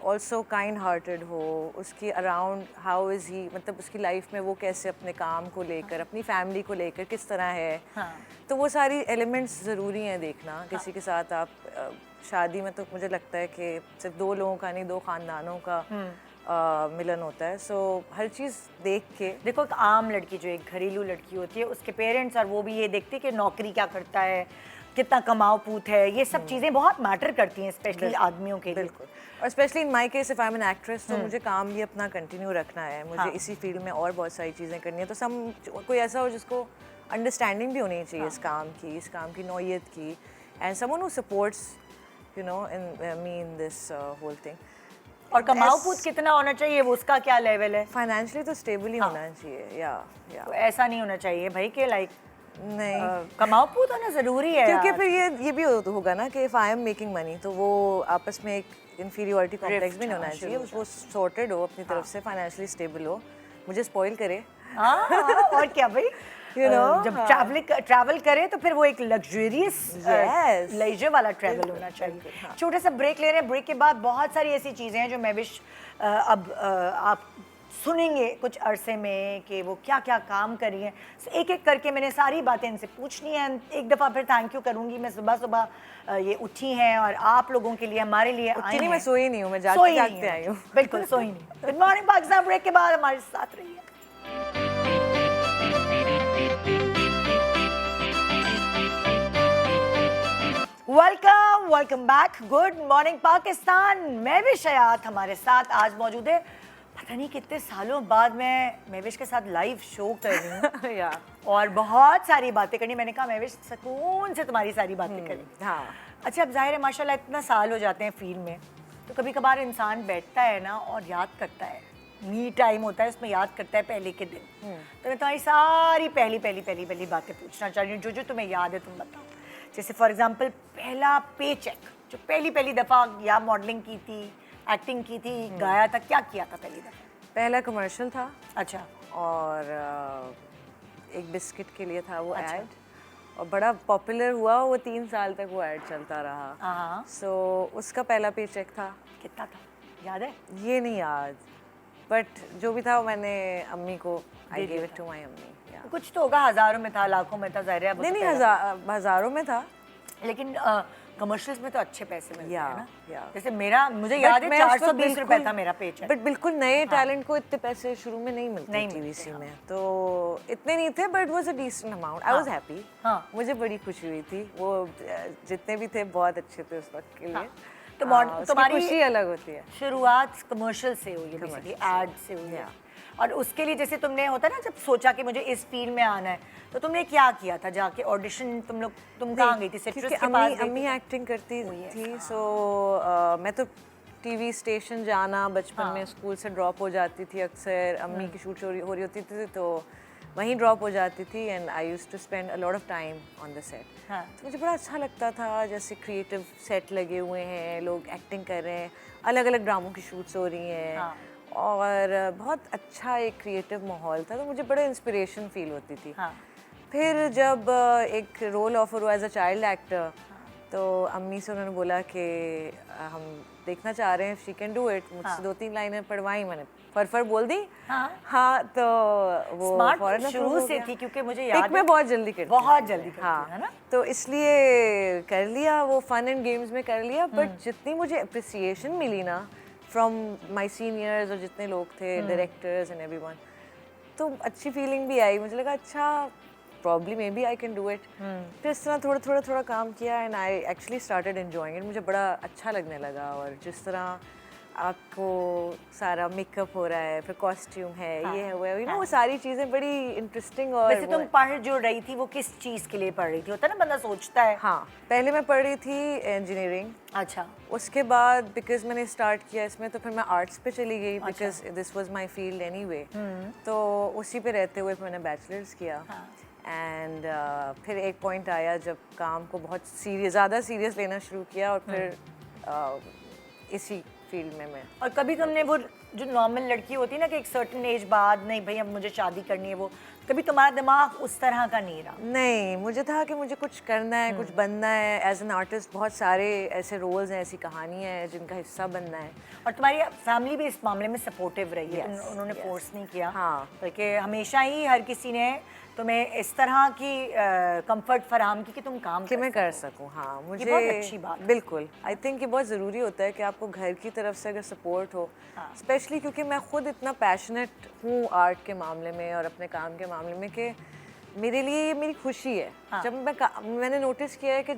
ऑल्सो काइंड हार्टेड हो, उसकी अराउंड हाउ इज़ ही, मतलब उसकी लाइफ में वो कैसे अपने काम को लेकर, अपनी फैमिली को लेकर किस तरह है, तो वो सारी एलिमेंट्स ज़रूरी हैं देखना। किसी के साथ आप शादी में, तो मुझे लगता है कि सिर्फ 2 लोगों का नहीं, 2 ख़ानदानों का मिलन होता है। सो हर चीज़ देख के, देखो एक आम लड़की जो एक घरेलू लड़की होती है, उसके पेरेंट्स और वो भी ये देखते हैं कि नौकरी क्या करता है, कितना कमाओ पूत है, ये सब चीज़ें बहुत मैटर करती हैं, स्पेशली आदमियों के लिए। बिल्कुल। और specially in my case, if I am an actress, तो मुझे काम भी अपना कंटिन्यू रखना है, मुझे इसी फील्ड में और बहुत सारी चीज़ें करनी है, तो कोई ऐसा हो जिसको अंडरस्टैंडिंग भी होनी चाहिए इस काम की नौयत की, and someone who supports you know in me in this whole thing. और कमाओ पूत कितना होना चाहिए, वो उसका क्या लेवल है? फाइनेंशियली तो स्टेबल ही होना चाहिए, या तो ऐसा नहीं होना चाहिए भाई कि लाइक नहीं, कमाओ पूत होना ज़रूरी है, क्योंकि फिर ये भी होगा ना कि if I am making money, तो वो आपस में एक इन्फीरियॉरिटी कॉम्प्लेक्स भी नहीं होना चाहिए, वो सॉर्टेड हो अपनी तरफ से, फाइनेंशियली स्टेबल हो, मुझे स्पॉइल करे। और क्या भाई, You know, जब ट्रैवल करे तो फिर वो एक लग्जरियस लेजर वाला ट्रैवल होना चाहिए। छोटा सा ब्रेक ले रहे हैं, ब्रेक के बाद बहुत सारी ऐसी चीज़ें हैं जो महविश अब आप सुनेंगे कुछ अरसे में कि वो क्या क्या काम कर रही हैं। एक एक करके मैंने सारी बातें इनसे पूछनी है। एक दफ़ा फिर थैंक यू करूँगी, मैं सुबह सुबह ये उठी हैं और आप लोगों के लिए, हमारे लिए आई हैं। मैं सोई नहीं हूँ, मैं जागते आई हूँ। बिल्कुल सोई नहीं। गुड मॉर्निंग पाकिस्तान, ब्रेक के बाद हमारे साथ रहिए। Welcome back. Good morning Pakistan. Mahwish Hayat हमारे साथ आज मौजूद है। पता नहीं कितने सालों बाद मैं महविश के साथ लाइव शो कर रही हूँ और बहुत सारी बातें करनी। मैंने कहा महविश सुकून से तुम्हारी सारी बातें करें। हाँ, अच्छा, अब जाहिर है माशाल्लाह इतना साल हो जाते हैं फील्ड में, तो कभी कभार इंसान बैठता है ना और याद करता है, मी टाइम होता है उसमें याद करता है पहले के दिन। तो मैं तुम्हारी सारी पहली बातें पूछना चाह रही हूँ, जो तुम्हें याद है तुम बताओ। जैसे फॉर एग्जांपल पहला पे चेक जो पहली दफ़ा या मॉडलिंग की थी, एक्टिंग की थी, गाया था, क्या किया था पहली दफ़ा? पहला कमर्शियल था। अच्छा। और एक बिस्किट के लिए था वो अच्छा। ऐड, और बड़ा पॉपुलर हुआ, वो 3 साल तक वो ऐड चलता रहा। हाँ। सो उसका पहला पे चेक था। कितना था याद है? ये नहीं याद, बट जो भी था मैंने अम्मी को आई दे गिव दिया इट टू माय अम्मी। या कुछ तो होगा, हजारों में था, लाखों में था, ज़ाहिर है वो नहीं तो नहीं, पहला। हजारों में था। लेकिन कमर्शियल्स में तो अच्छे पैसे मिलते या हैं ना। या जैसे मेरा, मुझे But याद है मैं उस वक्त 420 रुपए बिल्कुल- था मेरा पेच। बट बिल्कुल नए टैलेंट को इतने पैसे शुरू में नहीं मिलते नहीं टीवीसी मिलते, में, तो इतने नहीं थे, but was a decent amount. I was happy. हाँ। मुझे बड़ी खुशी हुई थी। वो जितने भी थे बहुत अच्छे थे उस वक्त के लिए। तो उसकी तुम्हारी खुशी अलग होती है। शुरुआत कमर्शियल से हुई है, बेसिकली एड से हुई है। और उसके लिए जैसे तुमने होता है ना, जब सोचा कि मुझे इस फील्ड में आना है, तो तुमने क्या किया था? जाके ऑडिशन तुम कहाँ गई थी? सिट्रस क्योंकि के पास गई अम्मी थी? एक्टिंग करती Oh, yes, थी, सो मैं तो टीवी स्टेशन जाना बचपन में, स्कूल से ड्रॉप हो जाती थी अक्सर। अम्मी की शूट हो रही होती थी तो वहीं ड्रॉप हो जाती थी, and I used to spend a lot of time on the set. हाँ। तो मुझे बड़ा अच्छा लगता था, जैसे क्रिएटिव सेट लगे हुए हैं, लोग एक्टिंग कर रहे हैं, अलग अलग ड्रामों की शूट्स हो रही हैं। हाँ। और बहुत अच्छा एक क्रिएटिव माहौल था, तो मुझे बड़ा इंस्पिरेशन फील होती थी। हाँ। फिर जब एक रोल ऑफर हुआ एज अ चाइल्ड एक्टर, तो अम्मी से उन्होंने बोला कि हम देखना चाह रहे हैं, शी कैन डू इट। मुझसे 2-3 लाइनें पढ़वाई, मैंने फर बोल दी। हाँ, तो वो स्मार्ट फौरन शुरू approve हो से गया। थी, क्योंकि मुझे याद पिक में है बहुत जल्दी करती बहुत थी जल्दी मैं, करती है ना। तो इसलिए कर लिया, वो फन एंड गेम्स में कर लिया। बट जितनी मुझे अप्रिसिएशन मिली ना फ्रॉम माय सीनियर्स और जितने लोग थे, डायरेक्टर्स एंड एवरीवन, तो अच्छी फीलिंग भी आई। मुझे लगा अच्छा, probably maybe I can do it. फिर इस तरह थोड़ा काम किया, and I actually started enjoying it. मुझे बड़ा अच्छा लगने लगा। और जिस तरह आपको सारा मेकअप हो रहा है, फिर कॉस्ट्यूम है, ये है, वो है, वो सारी चीज़ें बड़ी इंटरेस्टिंग। और वैसे तुम पढ़ जो रही थी वो किस चीज़ के लिए पढ़ रही थी? होता है ना, बंदा सोचता है। हाँ, पहले मैं पढ़ रही थी इंजीनियरिंग। अच्छा। उसके बाद बिकॉज मैंने स्टार्ट किया इसमें, तो फिर मैं आर्ट्स पे चली गई, because this was my field anyway. तो उसी पे रहते हुए मैंने बैचलर्स किया। एंड फिर एक पॉइंट आया जब काम को बहुत ज़्यादा सीरियस लेना शुरू किया, और फिर इसी फील्ड में मैं। और कभी तुमने वो जो नॉर्मल लड़की होती है ना कि एक सर्टेन एज बाद, नहीं भाई अब मुझे शादी करनी है, वो कभी तुम्हारा दिमाग उस तरह का नहीं रहा? नहीं, मुझे था कि मुझे कुछ करना है, कुछ बनना है। एज एन आर्टिस्ट बहुत सारे ऐसे रोल्स हैं, ऐसी कहानियाँ हैं जिनका हिस्सा बनना है। और तुम्हारी फैमिली भी इस मामले में सपोर्टिव रही है? Yes, उन्होंने yes. फोर्स नहीं किया? हाँ। बल्कि हमेशा ही हर किसी ने तुम्हें इस तरह की कंफर्ट फराहम की कि तुम काम कि मैं कर सकूं। हाँ, मुझे बहुत अच्छी बात है। बिल्कुल, आई थिंक ये बहुत ज़रूरी होता है कि आपको घर की तरफ से अगर सपोर्ट हो, स्पेशली क्योंकि मैं खुद इतना पैशनेट हूँ आर्ट के मामले में और अपने काम के मामले में, कि मेरे लिए ये मेरी खुशी है। जब मैंने नोटिस किया है कि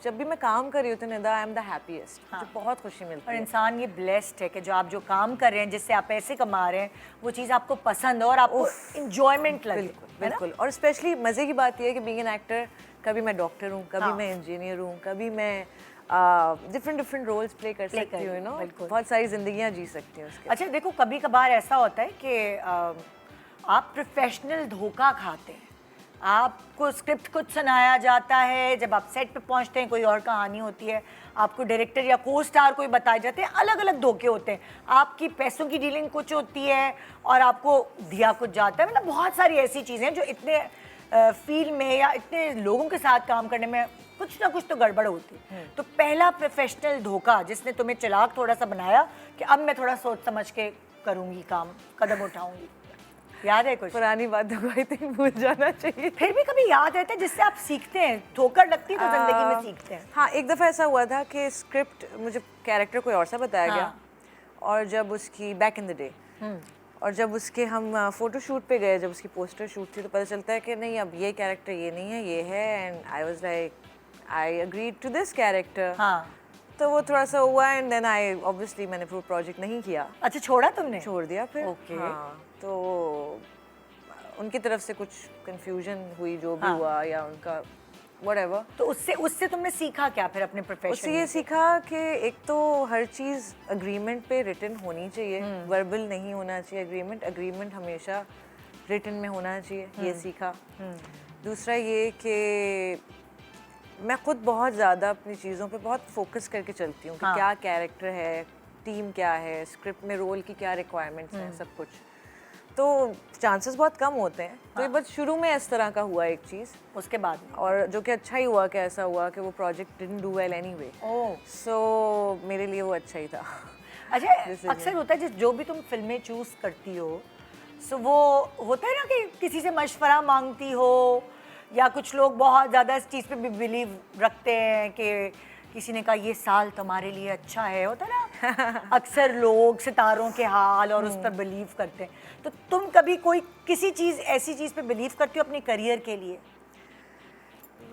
जब भी मैं काम कर रही होती हूँ Nida, I am the happiest. मुझे बहुत खुशी मिलती और है। इंसान ये ब्लेस्ड है कि जो आप जो काम कर रहे हैं, जिससे आप पैसे कमा रहे हैं, वो चीज़ आपको पसंद हो और आपको इंजॉयमेंट लगे। बिल्कुल। और स्पेशली मज़े की बात यह है कि बीइंग एन एक्टर, कभी मैं डॉक्टर हूँ, कभी मैं इंजीनियर हूँ, कभी मैं डिफरेंट रोल्स प्ले कर सकती हूँ, नो, बहुत सारी जिंदगियाँ जी सकती हूँ उसके। अच्छा देखो, कभी कभार ऐसा होता है कि आप प्रोफेशनल धोखा खाते हैं। आपको स्क्रिप्ट कुछ सुनाया जाता है, जब आप सेट पे पहुंचते हैं कोई और कहानी होती है, आपको डायरेक्टर या को स्टार कोई बताए जाते हैं, अलग अलग धोखे होते हैं। आपकी पैसों की डीलिंग कुछ होती है और आपको दिया कुछ जाता है। मतलब बहुत सारी ऐसी चीज़ें जो इतने फील्ड में या इतने लोगों के साथ काम करने में कुछ ना कुछ तो गड़बड़ होती है। तो पहला प्रोफेशनल धोखा जिसने तुम्हें चालाक थोड़ा सा बनाया कि अब मैं थोड़ा सोच समझ के करूँगी काम, कदम उठाऊँगी, याद है कुछ? पुरानी बातों को आई थिंक भूल जाना चाहिए। फिर भी कभी याद रहता है जिससे आप सीखते हैं? ठोकर लगती है तो जिंदगी में सीखते हैं। हाँ, एक दफ़ा ऐसा हुआ था कि स्क्रिप्ट मुझे कैरेक्टर कोई और सा बताया गया, और जब उसकी बैक इन द डे, और जब उसके हम फोटो शूट पे गए, जब उसकी पोस्टर शूट थी, तो पता चलता है कि नहीं, अब ये कैरेक्टर ये नहीं है, ये है। And I was like, I agreed to this character. हाँ। तो वो थोड़ा सा हुआ, एंड देन आई ऑब्वियसली मैंने फिर प्रोजेक्ट नहीं किया, अच्छा, छोड़ा तुमने? छोड़ दिया फिर। Okay. हाँ, तो उनकी तरफ से कुछ कंफ्यूजन हुई, जो भी हुआ, या उनका व्हाटएवर। तो उससे तुमने सीखा क्या फिर अपने प्रोफेशन उससे ये सीखा कि एक तो हर चीज़ अग्रीमेंट पे रिटन होनी चाहिए, वर्बल नहीं होना चाहिए अग्रीमेंट हमेशा रिटन में होना चाहिए, ये सीखा। दूसरा ये कि मैं खुद बहुत ज़्यादा अपनी चीज़ों पे बहुत फोकस करके चलती हूँ कि क्या कैरेक्टर है, टीम क्या है, स्क्रिप्ट में रोल की क्या रिक्वायरमेंट्स हैं, सब कुछ। तो चांसेस बहुत कम होते हैं। तो ये बस शुरू में इस तरह का हुआ एक चीज़, उसके बाद में और जो कि अच्छा ही हुआ कि ऐसा हुआ कि वो project didn't do well anyway. Oh so मेरे लिए वो अच्छा ही था। अच्छा, अक्सर होता है जो भी तुम फिल्में चूज करती हो, सो वो होता है ना कि किसी से मशवरा मांगती हो, या कुछ लोग बहुत ज़्यादा इस चीज़ पे भी बिलीव रखते हैं कि किसी ने कहा ये साल तुम्हारे लिए अच्छा है, होता है ना अक्सर लोग सितारों के हाल और उस पर बिलीव करते हैं। तो तुम कभी कोई किसी चीज़ ऐसी चीज़ पे बिलीव करती हो अपने करियर के लिए?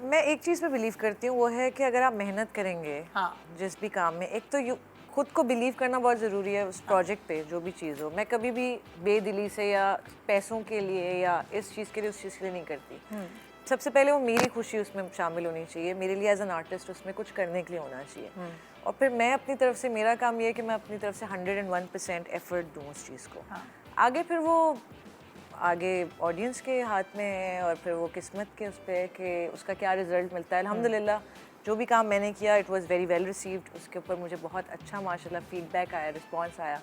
मैं एक चीज़ पे बिलीव करती हूँ, वो है कि अगर आप मेहनत करेंगे हाँ। जिस भी काम में, एक तो खुद को बिलीव करना बहुत ज़रूरी है उस प्रोजेक्ट पे, जो भी चीज़ हो। मैं कभी भी बेदिली से या पैसों के लिए या इस चीज़ के लिए उस चीज़ के लिए नहीं करती। सबसे पहले वो मेरी खुशी उसमें शामिल होनी चाहिए, मेरे लिए एज एन आर्टिस्ट उसमें कुछ करने के लिए होना चाहिए। और फिर मैं अपनी तरफ से, मेरा काम ये है कि मैं अपनी तरफ से 101% एफर्ट दूँ उस चीज़ को। आगे फिर वो आगे ऑडियंस के हाथ में है, और फिर वो किस्मत के उस पर कि उसका क्या रिजल्ट मिलता है। अल्हम्दुलिल्लाह जो भी काम मैंने किया it was very well received, उसके ऊपर मुझे बहुत अच्छा माशाल्लाह फीडबैक आया, रिस्पांस आया।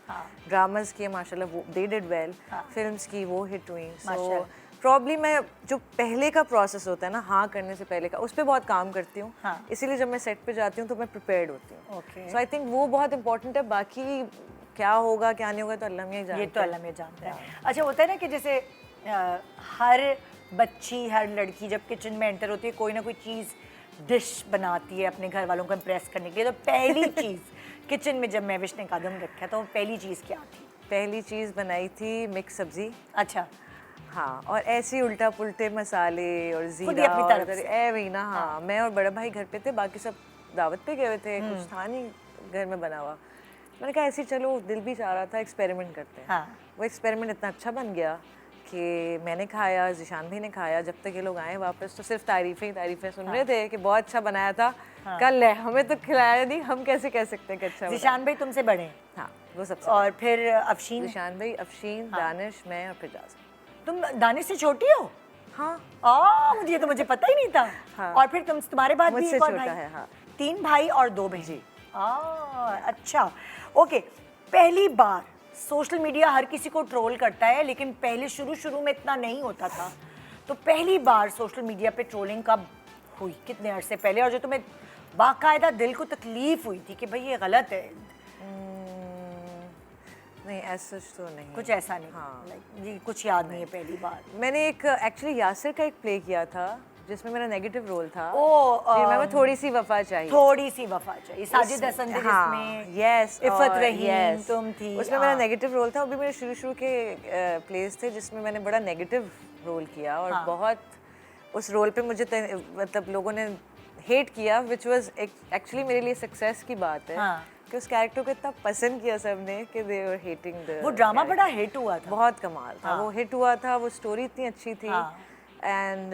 ड्रामास किए माशाल्लाह वो दे डिड वेल, फिल्म्स की वो हिट हुई। सो प्रॉब्ली मैं जो पहले का प्रोसेस होता है ना, हाँ करने से पहले का, उस पर बहुत काम करती हूँ। इसीलिए जब मैं सेट पे जाती हूँ तो मैं प्रिपेयर्ड होती हूँ। सो आई थिंक वो बहुत इंपॉर्टेंट है। बाकी क्या होगा क्या नहीं होगा तो अल्लाह मियां ही जानता है। ये तो अल्लाह में जानता है। अच्छा, होता है ना कि जैसे हर बच्ची, हर लड़की जब किचन में एंटर होती है, कोई ना कोई चीज़ डिश बनाती है अपने घर वालों को इम्प्रेस करने के लिए। तो पहली चीज़ किचन में जब महविश ने कदम रखा तो पहली चीज़ क्या थी? पहली चीज़ बनाई थी मिक्स सब्जी। अच्छा। हाँ, और ऐसे उल्टा पुल्टे मसाले और खुद ही जीरा अपनी तरफ से? ए वही ना। हाँ, मैं और बड़ा भाई घर पे थे, बाकी सब दावत पे गए हुए थे, कुछ था नहीं घर में बना हुआ। मैंने कहा ऐसे चलो, दिल भी चाह रहा था एक्सपेरिमेंट करते हैं। वो एक्सपेरिमेंट इतना अच्छा बन गया कि मैंने खाया, ज़िशान भाई ने खाया। जब तक ये लोग आए वापस तो सिर्फ तारीफ़ें ही तारीफ़ें सुन रहे थे कि बहुत अच्छा बनाया था। कल है, हमें तो खिलाया नहीं, हम कैसे कह सकते हैं कि अच्छा। ज़िशान भाई तुमसे बड़े हैं? हाँ, वो सबसे। और फिर अफशीन? ज़िशान भाई, अफशीन, दानिश, मैं और फिर जाज़। तुम दानिश से छोटी हो? हाँ। मुझे तो मुझे पता ही नहीं था। हाँ। और फिर तुम्हारे बाद भी मुझसे एक और छोटा भाई है। हाँ। 3 भाई और 2 बहन। जी। अच्छा, ओके। पहली बार सोशल मीडिया हर किसी को ट्रोल करता है, लेकिन पहले शुरू में इतना नहीं होता था। तो पहली बार सोशल मीडिया पे ट्रोलिंग कब हुई, कितने अरसे पहले, और जो तुम्हें बाकायदा दिल को तकलीफ हुई थी कि भाई ये गलत है? नहीं, ऐसा तो नहीं, कुछ ऐसा नहीं। हाँ। जी, कुछ याद नहीं है पहली बार। मैंने एक एक्चुअली यासिर का एक प्ले किया था जिसमें मेरा नेगेटिव रोल था। मैं थोड़ी सी वफा चाहिए। थोड़ी सी वफा चाहिए, साजिद हसन थे जिसमें। यस, इफ़त रहीम तुम थी। उसमें मेरा नेगेटिव रोल था। वो भी मेरे शुरू के प्लेस थे जिसमें मैंने बड़ा नेगेटिव रोल किया, और बहुत उस रोल पे मुझे मतलब लोगों ने हेट किया, विच वाज एक्चुअली मेरे लिए सक्सेस की बात है कि उस कैरेक्टर को इतना पसंद किया सबने कि दे वर हेटिंग द। वो ड्रामा बड़ा हिट हुआ था, बहुत कमाल था। वो हिट हुआ था, वो स्टोरी इतनी अच्छी थी। एंड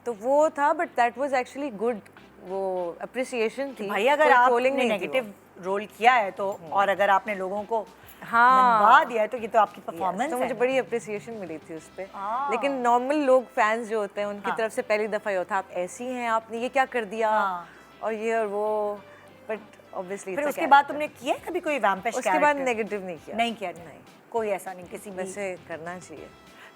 तो वो था, but that was actually good, वो अप्रिसिएशन थी। भाई अगर आपने नेगेटिव रोल किया है तो, और अगर आपने लोगों को मनवा दिया है तो ये तो आपकी परफॉर्मेंस है। तो मुझे बड़ी अप्रिसिएशन मिली थी उस पे। लेकिन नॉर्मल लोग, फैंस जो होते हैं, उनकी तरफ से पहली दफ़ा ये होता, आप ऐसी हैं, आपने ये क्या कर दिया, और ये और वो। बट ऑब्वियसली फिर उसके बाद तुमने किया कभी कोई वैम्पिश कैरेक्टर? उसके बाद नेगेटिव नहीं किया। नहीं किया? नहीं, कोई ऐसा नहीं किसी भी। वैसे करना चाहिए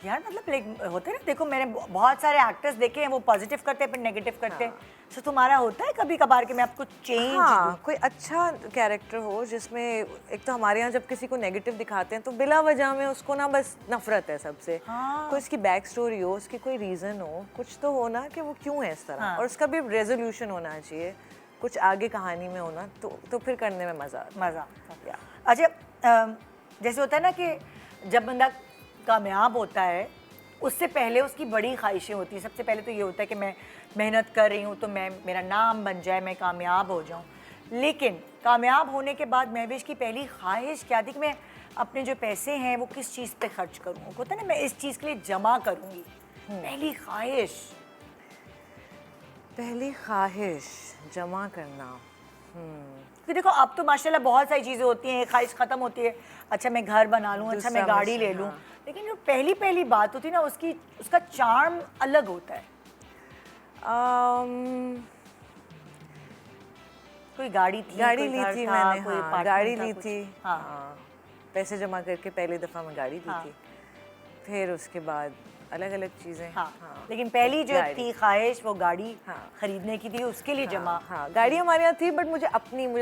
यार, मतलब लाइक होते हैं ना, देखो मैंने बहुत सारे एक्टर्स देखे हैं, वो पॉजिटिव करते हैं फिर नेगेटिव करते हैं। तो तुम्हारा होता है कभी कभार कि मैं आपको चेंज दूं? कोई अच्छा कैरेक्टर हो जिसमें, एक तो हमारे यहाँ जब किसी को नेगेटिव दिखाते हैं तो बिला वजह में उसको ना बस नफरत है सबसे। कोई उसकी बैक स्टोरी हो, उसकी कोई रीज़न हो, कुछ तो हो ना कि वो क्यों है इस तरह, और उसका भी रेजोल्यूशन होना चाहिए, कुछ आगे कहानी में होना, तो फिर करने में मज़ा। अच्छा, जैसे होता है ना कि जब बंदा कामयाब होता है उससे पहले उसकी बड़ी ख्वाहिशें होती हैं। सबसे पहले तो ये होता है कि मैं मेहनत कर रही हूँ तो मेरा नाम बन जाए, मैं कामयाब हो जाऊँ। लेकिन कामयाब होने के बाद महविश की पहली ख्वाहिश क्या थी कि मैं अपने जो पैसे हैं वो किस चीज़ पे खर्च करूँ? होता है ना, मैं इस चीज़ के लिए जमा करूँगी। पहली ख्वाहिश जमा करना। फिर देखो अब तो माशाल्लाह बहुत सारी चीज़ें होती हैं, ख्वाहिश ख़त्म होती है, अच्छा मैं घर बना लूँ, अच्छा मैं गाड़ी ले लूँ। लेकिन जो पहली बात होती है ना, उसका चार्म अलग होता है। कोई गाड़ी ली थी मैंने, गाड़ी ली थी। पैसे जमा करके पहली दफ़ा मैं गाड़ी ली थी। फिर उसके बाद अलग अलग चीज़ें। हाँ, लेकिन पहली जो गाड़ी। थी ख्वाहिश वो गाड़ी हाँ। खरीदने की थी, उसके लिए जमा हाँ, गाड़ी हमारे यहाँ थी, बट मुझे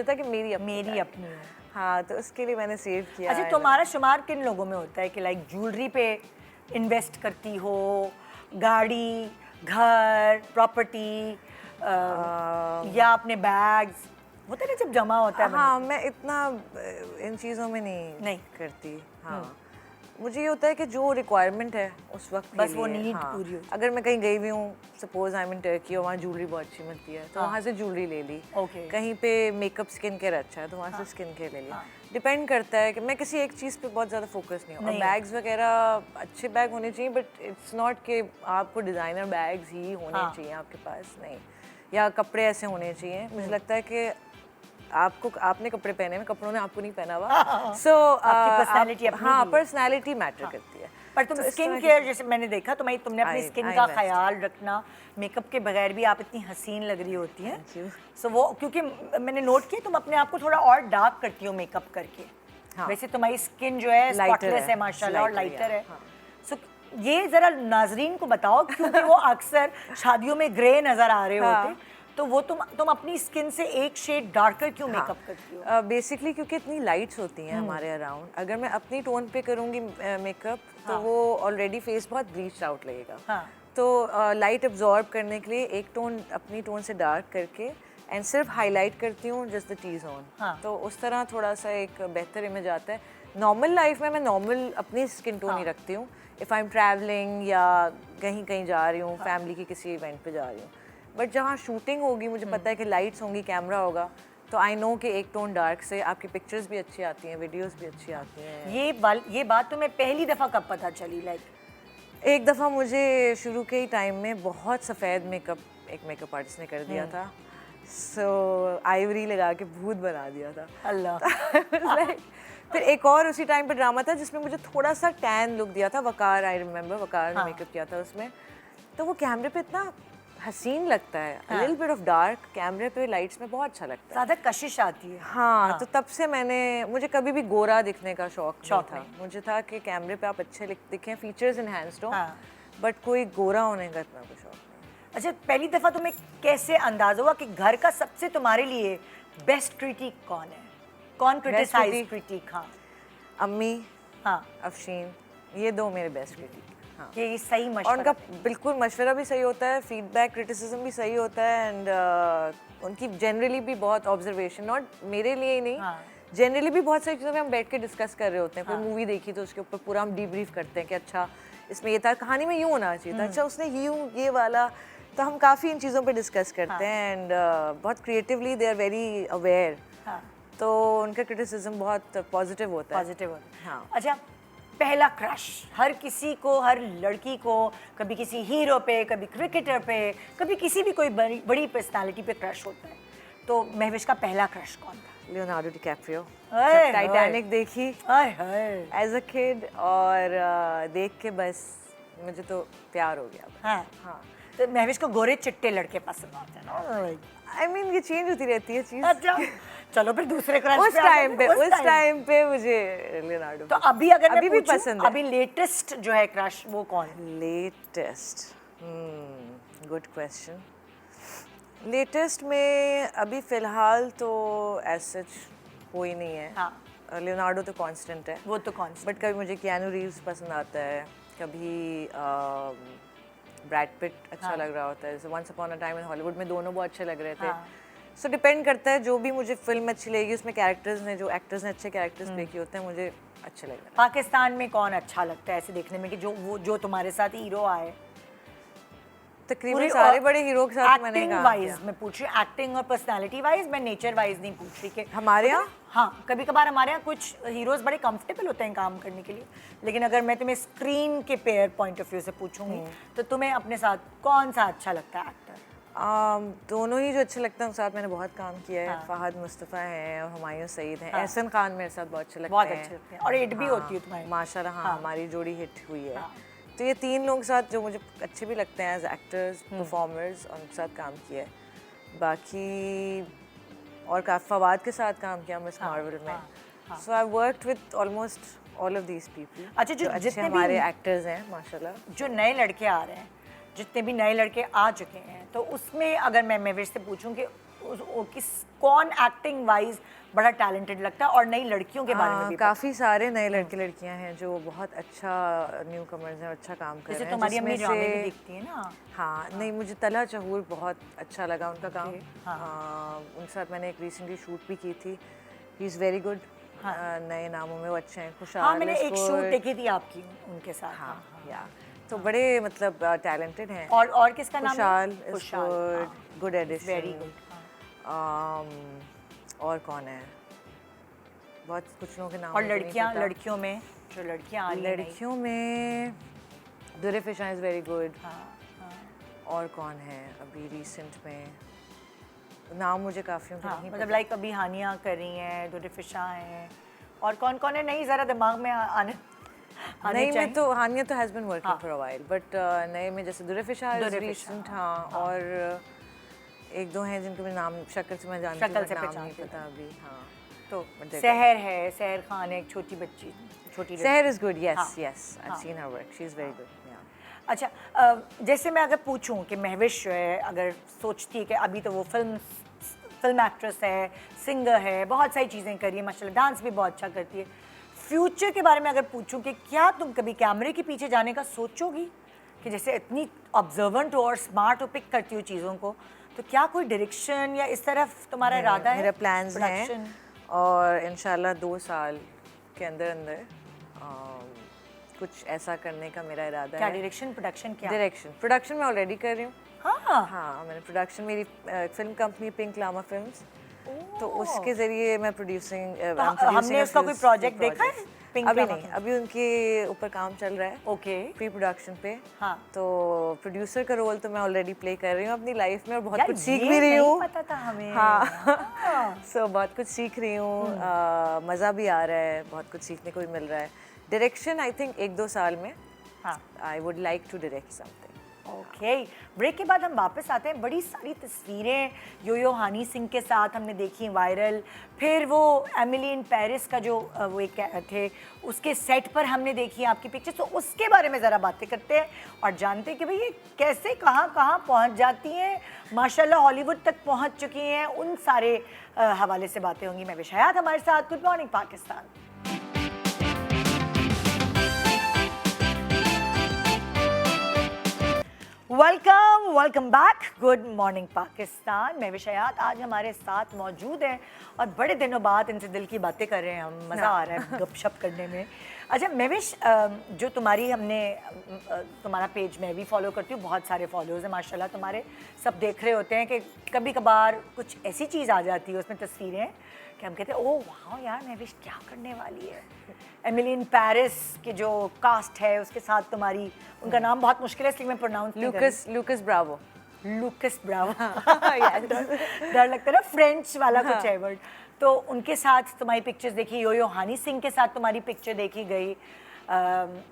था कि मेरी मेरी अपनी हो। हाँ, तो उसके लिए मैंने सेव किया। अच्छा, तुम्हारा शुमार किन लोगों में होता है कि लाइक ज्वेलरी पे इन्वेस्ट करती हो, गाड़ी, घर, प्रॉपर्टी, या अपने बैग्स होता है ना जब जमा होता है हाँ, मैं इतना इन चीज़ों में नहीं। नहीं करती। हाँ, मुझे ये होता है कि जो रिक्वायरमेंट है उस वक्त के बस वो लिए, नीड हाँ, पूरी हो। अगर मैं कहीं गई हुई हूँ, suppose I am in Turkey और वहाँ ज्वेलरी बहुत अच्छी मिलती है तो वहाँ से ज्वेलरी ले ली। Okay. कहीं पे मेकअप स्किन केयर अच्छा है तो वहाँ से स्किन केयर ले लिया। डिपेंड करता है कि मैं किसी एक चीज़ पे बहुत ज़्यादा फोकस नहीं हूँ। और बैग्स वगैरह अच्छे बैग होने चाहिए, बट इट्स नॉट कि आपको डिज़ाइनर बैग्स ही होने चाहिए आपके पास, नहीं, या कपड़े ऐसे होने चाहिए। मुझे लगता है कि आपने कपड़े पहने हैं, कपड़ों ने आपको नहीं पहना हुआ। सो आपकी personality अपनी हाँ, भी है। पर्सनैलिटी मैटर करती है। पर तुम तो इस स्किन तरह की केयर जैसे मैंने देखा तुमने अपनी I- स्किन I का invest. ख्याल रखना, मेकअप के बगैर भी आप इतनी हसीन लग रही होती हैं। Thank you. सो वो क्योंकि मैंने नोट किया तुम अपने आप को थोड़ा और डार्क करती हो मेकअप करके। हाँ। वैसे तुम्हारी स्किन जो है Lighter स्पॉटलेस है है, माशाल्लाह और lighter, लाइटर है। हाँ। सो ये जरा नाजरीन को बताओ क्योंकि वो अक्सर शादियों में ग्रे नजर आ रहे हाँ। होते, तो वो तुम अपनी स्किन से एक शेड डार्कर क्यों मेकअप करती हो? बेसिकली क्योंकि इतनी लाइट्स होती हैं हमारे अराउंड, अगर मैं अपनी टोन पे करूँगी मेकअप तो वो ऑलरेडी फेस बहुत ब्लीच्ड आउट लगेगा। हाँ। तो लाइट अब्जॉर्ब करने के लिए एक टोन अपनी टोन से डार्क करके एंड सिर्फ हाईलाइट करती हूँ जस्ट द टी जोन। हाँ। तो उस तरह थोड़ा सा एक बेहतर इमेज आता है। नॉर्मल लाइफ में मैं नॉर्मल अपनी स्किन टोन ही रखती हूँ। इफ़ आई एम ट्रैवलिंग या कहीं जा रही हूँ, फैमिली के किसी इवेंट पे जा रही हूँ, बट जहाँ शूटिंग होगी मुझे पता है कि लाइट्स होंगी, कैमरा होगा, तो आई नो कि एक टोन डार्क से आपकी पिक्चर्स भी अच्छी आती हैं, वीडियोस भी अच्छी आती हैं। ये बात तुम्हें पहली दफा कब पता चली? लाइक एक दफ़ा मुझे शुरू के ही टाइम में बहुत सफ़ेद मेकअप एक मेकअप आर्टिस्ट ने कर दिया था। सो आइवरी लगा के भूत बना दिया था। अल्लाह। फिर एक और उसी टाइम पे ड्रामा था जिसमें मुझे थोड़ा सा टैन लुक दिया था, वकार, आई रिमेंबर वकार ने मेकअप किया था उसमें। तो वो कैमरे पे इतना हसीन लगता है, a little bit of dark, कैमरे पे लाइट्स में बहुत अच्छा लगता है। ज्यादा कशिश आती है। हाँ, तो तब से मुझे कभी भी गोरा दिखने का शौक नहीं था। मुझे था कि कैमरे पे आप अच्छे दिखें, फीचर्स इनहैंस्ड हो, बट कोई गोरा होने का इतना कोई शौक नहीं। अच्छा, पहली दफा तुम्हें कैसे अंदाजा हुआ कि घर का सबसे तुम्हारे लिए बेस्ट क्रिटिक कौन है? कौन क्रिटिसाइज critic? क्रिटिक? हाँ अम्मी, हाँ, अफशीन, ये दो मेरे बेस्ट क्रिटिक। हाँ, कि ये सही और मशवरा। उनका बिल्कुल मशवरा भी सही होता है, फीडबैक क्रिटिसिज्म भी सही होता है, एंड उनकी जनरली भी बहुत ऑब्जर्वेशन, नॉट मेरे लिए ही नहीं, जनरली भी बहुत सारी चीज़ों पे हम बैठ के डिस्कस कर रहे होते हैं। कोई मूवी देखी तो उसके ऊपर पूरा हम डीब्रीफ करते हैं कि अच्छा इसमें ये था, कहानी में यूँ होना चाहिए था, अच्छा उसने यूँ ये वाला, तो हम काफ़ी इन चीज़ों पे डिस्कस करते हैं एंड बहुत creatively they are very aware. तो उनका क्रिटिसिज्म बहुत पॉजिटिव होता है। पॉजिटिव होता है। हाँ। अच्छा, पहला क्रश हर किसी को, हर लड़की को, कभी किसी हीरो पे, कभी क्रिकेटर पे, कभी किसी भी कोई बड़ी पर्सनालिटी पे क्रश होता है। तो महविश का पहला क्रश कौन था? Leonardo DiCaprio. हाय, टाइटैनिक देखी हाय हाय। एज अ किड और देख के बस मुझे तो प्यार हो गया। हाँ हाँ, तो महविश को गोरे चिट्टे लड़के पसंद आते हैं ना? आई मीन ये चेंज होती रहती है चीज़। अच्छा, चलो फिर दूसरे क्रश उस टाइम पे मुझे लियोनार्डो। तो अभी अगर मैं अभी भी पूछूं, पसंद है। अभी लेटेस्ट जो है क्रश वो कौन है? Latest, good question. लेटेस्ट में अभी फ़िलहाल तो एज सच कोई नहीं है। हाँ। लियोनार्डो तो कांस्टेंट है, वो तो कौन सा? बट कभी मुझे कियानू रीव्स पसंद आता है, कभी ब्रैड पिट अच्छा लग रहा होता है। जैसे once upon a time in Hollywood में दोनों बहुत अच्छे लग रहे थे। सो डिपेंड करता है, जो भी मुझे फिल्म अच्छी लगेगी उसमें कैरेक्टर्स ने, जो एक्टर्स ने अच्छे कैरेक्टर्स प्ले किए होते हैं, मुझे अच्छे लगते हैं। पाकिस्तान में कौन अच्छा लगता है ऐसे देखने में कि जो तुम्हारे साथ हीरो आए? तकरीबन सारे बड़े हीरो के साथ मैंने एक्टिंग काम वाइज किया। मैं पूछ रही हूँ, एक्टिंग और पर्सनालिटी वाइज, मैं नेचर वाइज नहीं पूछ रही। कि हमारे यहाँ हाँ, कभी कभार हमारे यहाँ कुछ हीरोज बड़े कंफर्टेबल होते हैं काम करने के लिए, लेकिन अगर मैं तुम्हें स्क्रीन के पेयर पॉइंट ऑफ व्यू से पूछूंगी तो तुम्हें अपने साथ कौन सा अच्छा लगता है एक्टर? दोनों ही जो अच्छे लगते हैं, उनके साथ मैंने बहुत काम किया है। फहद मुस्तफ़ा हैं और हुमायूं सईद हैं। एहसन खान मेरे साथ बहुत अच्छे लगते बहुत हैं। अच्छे लगते हैं और हिट भी होती है तुम्हारी। माशाल्लाह, हाँ, हमारी जोड़ी हिट हुई है। तो ये तीन लोगों के साथ जो मुझे अच्छे भी लगते हैं एज एक्टर्स, परफॉर्मर्स, उनके साथ काम किया है। बाकी और फवाद के साथ काम किया मिस मार्वल में। So I worked with almost all of these people. अच्छा, जो अच्छे जितने भी- हमारे एक्टर्स हैं माशाल्लाह। जो नए लड़के आ रहे हैं, जितने भी नए लड़के आ चुके हैं, तो उसमें अगर मैं महविश से पूछूं कि कौन एक्टिंग वाइज बड़ा टैलेंटेड लगता है, और नई लड़कियों के बारे में भी काफ़ी सारे नए लड़के लड़कियां हैं जो बहुत अच्छा न्यू कमर्स हैं और अच्छा काम कर जैसे रहे हैं, तुम्हारी अम्मी जिसमें ड्रामे से- में दिखती है ना। हाँ, नहीं मुझे तलहा चहूर बहुत अच्छा लगा उनका काम। हाँ। उनके साथ मैंने एक रिसेंटली शूट भी की थी। He is very good. नए नामों में वो अच्छे हैं। खुशहाल हाँ, मैंने is एक शूट good। देखी थी आपकी उनके साथ। हाँ, या तो बड़े मतलब टैलेंटेड हैं। और किसका नाम है? Khushhal is Khushhal, good, good edition. Very good. और कौन है? बहुत कुछ लोगों के नाम और मुझे नहीं लड़कियां, पता। लड़कियों में जो लड़कियां आ रही हैं नई। लड़कियों में दुरेफिशा इज़ वेरी गुड। हाँ, हाँ, और कौन है अभी रिसेंट में? नाम मुझे काफ़ी हाँ, नहीं मतलब पता। लाइक अभी हानिया कर रही हैं, दुरेफिशा हैं, और कौन कौन है नहीं, ज़रा दिमाग में आने नई चाहिए। में तो हानिया तो हैज़ बीन वर्किंग हाँ। फॉर अ व्हाइल, बट नए में जैसे दुरेफिशा इज दुरेफिशा, रीसेंट। हाँ, और एक दो हैं जिनके मैं नाम शक्ल से मैं जानती हूँ, शक्ल but से नाम नहीं पहचानती पता अभी। हाँ, तो But they're सहर है, सहर खान है, एक छोटी बच्ची, छोटी सहर इज गुड। हाँ, yes yes, I have seen her work, she is very good. अच्छा, जैसे मैं अगर पूछूं कि महविश जो है, अगर सोचती है कि अभी तो वो फिल्म एक्ट्रेस है, सिंगर है, बहुत सारी चीज़ें करी है माशाल्लाह, डांस भी बहुत अच्छा करती है, फ्यूचर के बारे में अगर पूछूं कि क्या तुम कभी कैमरे के पीछे जाने का सोचोगी? कि जैसे इतनी ऑब्जर्वेंट हो और स्मार्ट हो, पिक करती हो चीज़ों को, तो क्या कोई डायरेक्शन या इस तरफ तुम्हारा इरादा है? मेरा प्लान्स हैं, Production? और इंशाल्लाह 2 साल के अंदर अंदर कुछ ऐसा करने का मेरा इरादा क्या है। डायरेक्शन, प्रोडक्शन, क्या? प्रोडक्शन मैं ऑलरेडी कर रही हूँ। हाँ, हाँ, मैंने प्रोडक्शन, मेरी film company Pink Llama Films, तो उसके जरिए मैं प्रोड्यूसिंग। हमने उसका कोई प्रोजेक्ट देखा है? Pink अभी Lama नहीं, Films? अभी उनके ऊपर काम चल रहा है ओके। प्री प्रोडक्शन पे। हाँ। तो प्रोड्यूसर का रोल तो मैं ऑलरेडी प्ले कर रही हूँ अपनी लाइफ में, और बहुत यार, कुछ सीख ये भी रही नहीं हूँ। पता था हमें। हाँ, सो बहुत कुछ सीख रही हूँ, मज़ा भी आ रहा है, बहुत कुछ सीखने को भी मिल रहा है। डायरेक्शन आई थिंक 1-2 साल में हाँ, I would like to direct something. Okay. Break के बाद हम वापस आते हैं। बड़ी सारी तस्वीरें यो हनी सिंह के साथ हमने देखी वायरल, फिर वो एमिली इन पेरिस का जो वो एक थे, उसके सेट पर हमने देखी आपकी पिक्चर्स, तो उसके बारे में ज़रा बातें करते हैं और जानते हैं कि भाई ये कैसे कहाँ कहाँ पहुँच जाती हैं, माशाल्लाह हॉलीवुड तक पहुँच चुकी हैं। उन सारे हवाले से बातें होंगी। मैं विशायात हमारे साथ। Good morning Pakistan. Welcome back. Good morning Pakistan. मैं विशायात आज हमारे साथ मौजूद हैं और बड़े दिनों बाद इनसे दिल की बातें कर रहे हैं हम, मज़ा आ रहा है गपशप करने में। अच्छा महविश, जो तुम्हारी हमने तुम्हारा पेज मैं भी फॉलो करती हूँ, बहुत सारे फॉलोअर्स हैं माशाल्लाह तुम्हारे, सब देख रहे होते हैं कि कभी कभार कुछ ऐसी चीज़ आ जाती है उसमें तस्वीरें कि हम कहते हैं ओह वाह यार महविश क्या करने वाली है। एमिली इन पेरिस के जो कास्ट है उसके साथ तुम्हारी, उनका नाम बहुत मुश्किल है इसलिए मैं प्रोनाउंस नहीं कर रही। लूकस ब्रावो। लूकस ब्रावो। डर लगता है ना फ्रेंच वाला कुछ है वर्ड। तो उनके साथ तुम्हारी पिक्चर्स देखी, यो हनी सिंह के साथ तुम्हारी पिक्चर देखी गई,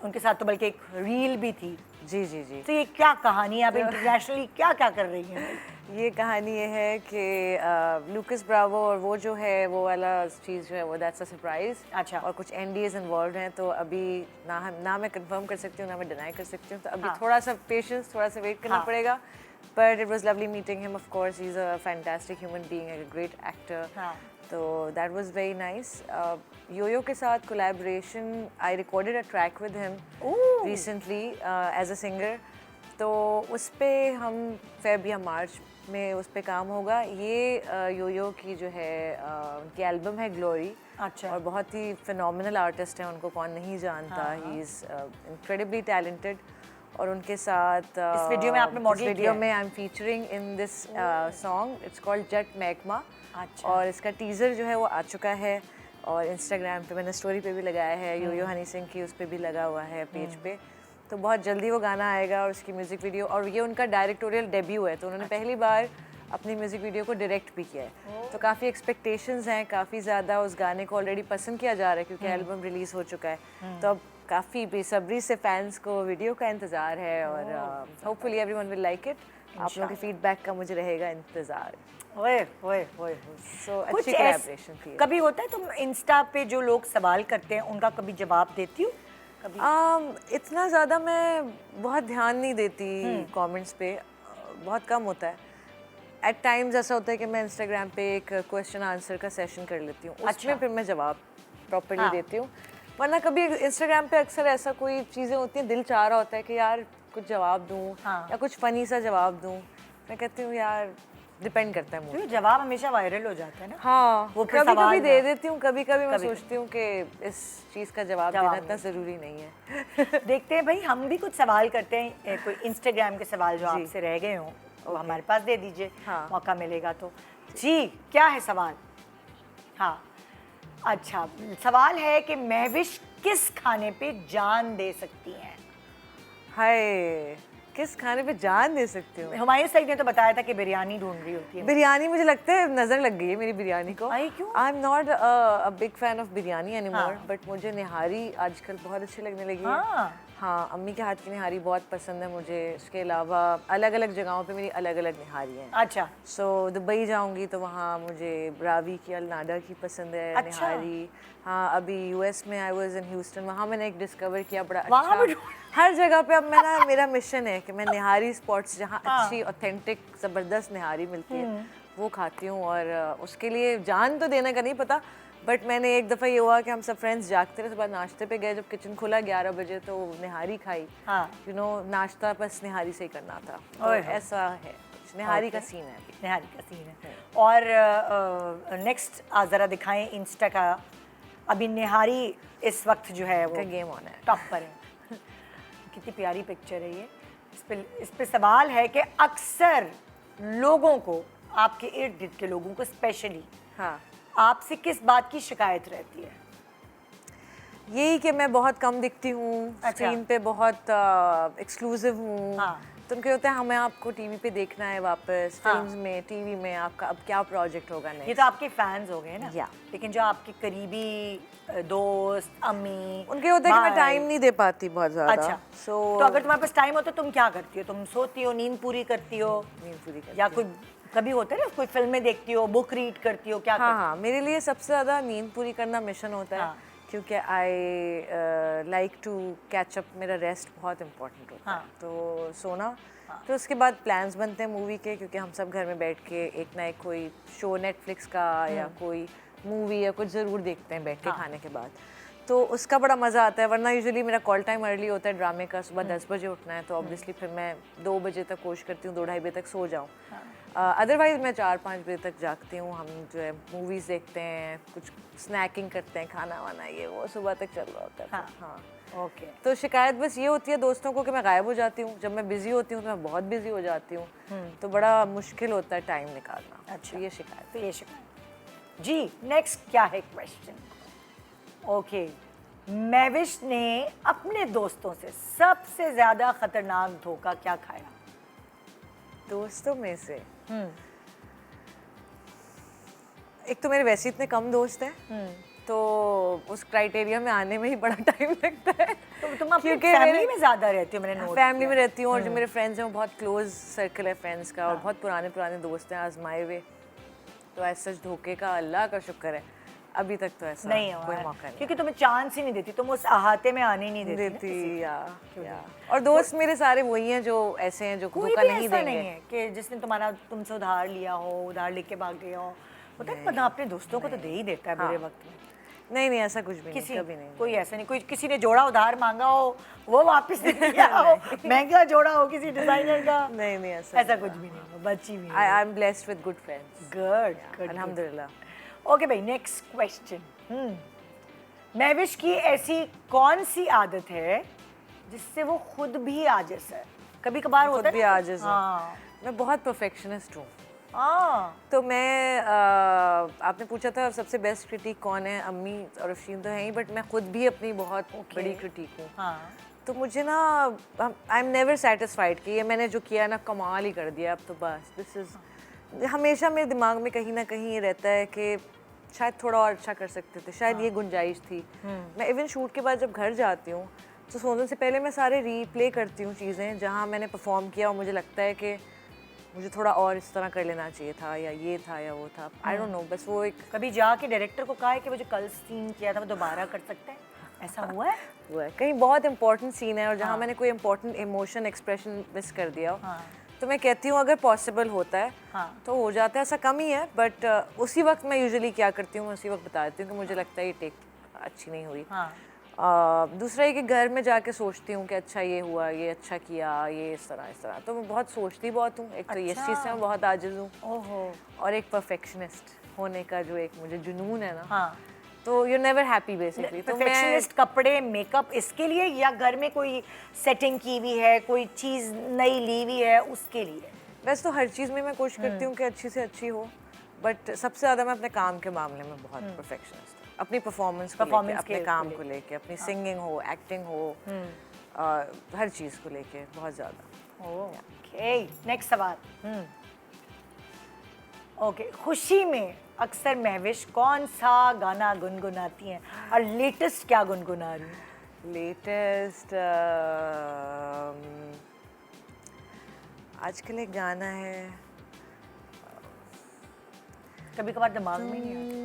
उनके साथ तो बल्कि एक रील भी थी। जी जी जी। तो ये क्या कहानी है, आप इंटरनेशनली क्या क्या कर रही हैं? ये कहानी ये है कि लूकस ब्रावो और वो जो है वो वाला चीज़ जो है वो दैट्स अ सरप्राइज। अच्छा। और कुछ एनडीएज इन्वॉल्व हैं, तो अभी ना मैं कंफर्म कर सकती हूँ ना मैं डिनाई कर सकती हूँ, तो अभी हाँ। थोड़ा सा पेशेंस, थोड़ा सा वेट करना हाँ। पड़ेगा। But it was lovely meeting him, of course he is a fantastic human being, a great actor. हाँ। तो that was very nice. Yo Yo के साथ collaboration, I recorded a track with him recently as a singer, तो उस पर हम Feb या मार्च में उस पर काम होगा। ये योयो की जो है उनकी एल्बम है ग्लोरी। अच्छा। और बहुत ही फिनोमिनल आर्टिस्ट हैं, उनको कौन नहीं जानता। He is incredibly talented. और उनके साथ इस वीडियो में आपने मॉडल किया वीडियो है? में I am featuring in this song, it's called जट मैकमा। अच्छा। और इसका टीज़र जो है वो आ चुका है और इंस्टाग्राम पे मैंने स्टोरी पे भी लगाया है, यो हनी सिंह की उस पर भी लगा हुआ है पेज पे। तो बहुत जल्दी वो गाना आएगा और उसकी म्यूज़िक वीडियो, और ये उनका डायरेक्टोरियल डेब्यू है, तो उन्होंने पहली बार अपनी म्यूज़िक वीडियो को डायरेक्ट भी किया है। तो काफ़ी एक्सपेक्टेशंस हैं, काफ़ी ज़्यादा उस गाने को ऑलरेडी पसंद किया जा रहा है क्योंकि एल्बम रिलीज़ हो चुका है। तो अब काफ़ी बेसब्री से फैंस को वीडियो का इंतज़ार है और hopefully everyone will like it. आप लोगों के फीडबैक का मुझे रहेगा इंतज़ार। ओए ओए ओए So, कुछ अच्छी collaboration थी। कभी होता है तुम इंस्टा पे जो लोग सवाल करते हैं उनका कभी जवाब देती हो कभी? इतना ज़्यादा मैं बहुत ध्यान नहीं देती कमेंट्स पे, बहुत कम होता है। एट टाइम्स ऐसा होता है कि मैं इंस्टाग्राम पे एक क्वेश्चन आंसर का सेशन कर लेती हूँ, उसमें फिर मैं जवाब प्रॉपर्ली हाँ। देती हूँ। वरना कभी इंस्टाग्राम पे अक्सर ऐसा कोई चीज़ें होती हैं, दिल चाह रहा होता है कि यार कुछ जवाब दूँ हाँ। या कुछ फ़नी सा जवाब दूँ, मैं कहती हूँ यार डिपेंड करता है मूड। क्योंकि जवाब हमेशा वायरल हो जाता है ना। हाँ, वो फिर कभी सवाल कभी ना। दे देती हूँ, कभी कभी मैं कभी- सोचती हूँ कि इस चीज़ का जवाब जवाब देना इतना ज़रूरी नहीं है। देखते हैं भाई, हम भी कुछ सवाल करते हैं, कोई इंस्टाग्राम के सवाल जो जी। आपसे रह गए हों वो हमारे पास दे दीजिए, हाँ। मौका मिलेगा तो। जी, क्या है सवाल? हाँ, अच्छा, सवाल है कि महविश किस खाने पे जान दे सकती हैं? हाय, किस खाने पे जान दे सकती हूँ? हुमायूं सईद ने तो बताया था कि बिरयानी ढूंढ रही होती है। बिरयानी, मुझे लगता है नजर लग गई है मेरी बिरयानी को। आई क्यों? I am not a big fan of biryani anymore, हाँ। बट मुझे निहारी आजकल बहुत अच्छी लगने लगी है। हाँ। हाँ, अम्मी के हाथ की निहारी बहुत पसंद है मुझे। इसके अलावा अलग अलग जगहों पे मेरी अलग अलग निहारी हैं। अच्छा, सो दुबई जाऊंगी तो वहाँ मुझे रावी की अलनाडा की पसंद है अच्छा। निहारी। हाँ, अभी यूएस में आई वाज इन ह्यूस्टन, वहाँ मैंने एक डिस्कवर किया बड़ा वहाँ अच्छा। भी हर जगह पे अब मैं ना, मेरा मिशन है कि मैं निहारी स्पॉट्स जहाँ हाँ। अच्छी ऑथेंटिक ज़बरदस्त निहारी मिलती है वो खाती हूँ। और उसके लिए जान तो देने का नहीं पता, बट मैंने एक दफ़ा ये हुआ कि हम सब फ्रेंड्स जागते रहे, सुबह नाश्ते पे गए, जब किचन खुला 11 बजे तो निहारी खाई। हाँ। यू नो, नाश्ता बस निहारी से ही करना था, तो ओए होए। ऐसा है कुछ। निहारी का सीन है अभी। निहारी का सीन है। और नेक्स्ट ज़रा दिखाएं इंस्टा का। अभी निहारी इस वक्त जो है वो का गेम ऑन है। टॉप पर है। कितनी प्यारी पिक्चर है ये। इस पे सवाल है कि अक्सर लोगों को, आपके इर्द गिर्द के लोगों को स्पेशली, हाँ, आपसे किस बात की शिकायत रहती है? यही कि मैं बहुत कम दिखती हूँ, अच्छा। स्क्रीन पे बहुत एक्सक्लूसिव हूँ। हाँ। तो उनके होता है हमें आपको टीवी पे देखना है वापस, हाँ। फिल्म्स में, टीवी में, आपका अब क्या प्रोजेक्ट होगा ये नेक्स्ट। तो आपके फैंस हो गए ना। या। लेकिन जो आपके करीबी दोस्त, अम्मी, उनके होता है कि मैं भाई- टाइम नहीं दे पाती बहुत ज़्यादा। अच्छा, तो अगर तुम्हारे पास टाइम हो तो तुम क्या करती हो? तुम सोती हो, नींद पूरी करती हो, नींद पूरी करती या हूँ। कोई कभी होता है ना, कोई फिल्में देखती हो, बुक रीड करती हो, क्या हाँ करती हाँ, मेरे लिए सबसे ज़्यादा नींद पूरी करना मिशन होता है। हाँ। क्योंकि I like to catch up, मेरा रेस्ट बहुत इम्पोर्टेंट होता है। हाँ। तो सोना, फिर उसके बाद प्लान्स बनते हैं मूवी के, क्योंकि हम सब घर में बैठ के एक ना एक कोई शो नेटफ्लिक्स का या कोई मूवी या कुछ ज़रूर देखते हैं बैठ के खाने के बाद। तो उसका बड़ा मज़ा आता है। वरना यूजुअली मेरा कॉल टाइम अर्ली होता है ड्रामे का, सुबह 10 बजे उठना है, तो ऑब्वियसली फिर मैं 2 बजे तक कोशिश करती हूँ 2-2:30 बजे तक सो जाऊँ। अदरवाइज़ मैं 4-5 बजे तक जागती हूँ। हम जो है मूवीज़ देखते हैं, कुछ स्नैकिंग करते हैं, खाना वाना ये वो सुबह तक चल रहा होता है। हाँ। हाँ। ओके। तो शिकायत बस ये होती है दोस्तों को कि मैं गायब हो जाती हूँ। जब मैं बिज़ी होती हूँ तो मैं बहुत बिज़ी हो जाती हूँ, तो बड़ा मुश्किल होता है टाइम निकालना। अच्छा। तो ये शिकायत। तो ये शिकायत। जी, नेक्स्ट क्या है क्वेश्चन? ओके, महविश ने अपने दोस्तों से सबसे ज़्यादा खतरनाक धोखा क्या खाया? दोस्तों में से एक तो मेरे वैसे इतने कम दोस्त हैं, तो उस क्राइटेरिया में आने में ही बड़ा टाइम लगता है। तो तुम अपनी क्योंकि फैमिली मेरे- में ज़्यादा रहती हो, मैंने नोट फैमिली में रहती हूँ, और जो मेरे फ्रेंड्स हैं वो बहुत क्लोज सर्कल है फ्रेंड्स का, और बहुत पुराने पुराने दोस्त हैं आजमाए हुए। तो ऐसा धोखे का अल्लाह का शुक्र है अभी तक तो ऐसा नहीं हुआ कोई है। मौका नहीं क्योंकि तुम्हें चांस ही नहीं देती, तुम उस अहाते में आने ही नहीं देती, ना किसी देती को। या। और दोस्त मेरे सारे वही हैं जो ऐसे हैं जो कोई धोखा भी नहीं ऐसा देंगे। नहीं है कि जिसने तुमसे उधार लिया हो, उधार लेके भाग गया हो। पता है, बंदा अपने दोस्तों को तो दे ही देता है बुरे हाँ। वक्त में। नहीं नहीं, ऐसा कुछ भी नहीं, किसी कभी नहीं। कोई ऐसा नहीं, कोई किसी ने जोड़ा उधार मांगा हो वो वापस दे दिया हो, महंगा जोड़ा हो किसी डिजाइनर का, नहीं नहीं, ऐसा ऐसा कुछ भी नहीं, बच्ची भी I am blessed with good friends. Good good. अल्हम्दुलिल्लाह। ओके भाई, नेक्स्ट क्वेश्चन। महविश की ऐसी कौन सी आदत है जिससे वो खुद भी आजिज है? कभी कभार होता खुद है भी ना? आजिज़ हूँ। हाँ मैं बहुत परफेक्शनिस्ट हूँ। हाँ। तो मैं आपने पूछा था सबसे बेस्ट क्रिटिक कौन है, अम्मी और अफशीन तो हैं ही, बट मैं खुद भी अपनी बहुत बड़ी क्रिटिक हूँ। हाँ। तो मुझे ना, आई एम नेवर सेटिस्फाइड कि ये मैंने जो किया ना कमाल ही कर दिया, अब तो बस दिस इज़, हमेशा मेरे दिमाग में कहीं ना कहीं ये रहता है कि शायद थोड़ा और अच्छा कर सकते थे, शायद ये गुंजाइश थी। मैं इवन शूट के बाद जब घर जाती हूँ तो सोने से पहले मैं सारे रीप्ले करती हूँ चीज़ें जहाँ मैंने परफॉर्म किया, और मुझे लगता है कि मुझे थोड़ा और इस तरह कर लेना चाहिए था, या ये था या वो था, आई डोंट नो, बस वो एक कभी जाके डायरेक्टर को कहा है कि वो जो कल सीन किया था वो दोबारा कर सकते हैं, ऐसा हुआ है? हुआ है। कहीं बहुत इंपॉर्टेंट सीन है और जहाँ मैंने कोई इंपॉर्टेंट इमोशन एक्सप्रेशन मिस कर दिया हो, हाँ। तो मैं कहती हूँ अगर पॉसिबल होता है हाँ। तो हो जाता है, ऐसा कम ही है, बट उसी वक्त मैं यूजुअली क्या करती हूँ, मैं उसी वक्त बता देती हूँ कि मुझे लगता है ये टेक अच्छी नहीं हुई। हाँ। दूसरा ये कि घर में जाके सोचती हूँ कि अच्छा ये हुआ, ये अच्छा किया, ये इस तरह, तो मैं बहुत सोचती बहुत हूँ। एक तो इस चीज़ से मैं बहुत आजिज़ हूँ, ओहो। और एक परफेक्शनिस्ट होने का जो एक मुझे जुनून है ना, हाँ। तो यू नेवर हैप्पी बेसिकली। तो मैं परफेक्शनिस्ट कपड़े मेकअप इसके लिए, या घर में कोई सेटिंग की हुई है, कोई चीज़ नई ली हुई है उसके लिए? वैसे तो हर चीज़ में मैं कोशिश करती हूँ कि अच्छी से अच्छी हो, बट सबसे ज़्यादा मैं अपने काम के मामले में बहुत परफेक्शनिस्ट हूँ, अपनी परफॉर्मेंस को लेके, अपने काम को लेके, अपनी सिंगिंग हो, एक्टिंग हो, हर चीज़ को लेके बहुत ज़्यादा। ओके, नेक्स्ट सवाल। ओके, खुशी में अक्सर महविश कौन सा गाना गुनगुनाती हैं, और लेटेस्ट क्या गुनगुना रही हैं? लेटेस्ट आजकल एक गाना है, कभी कभार दिमाग में नहीं आता।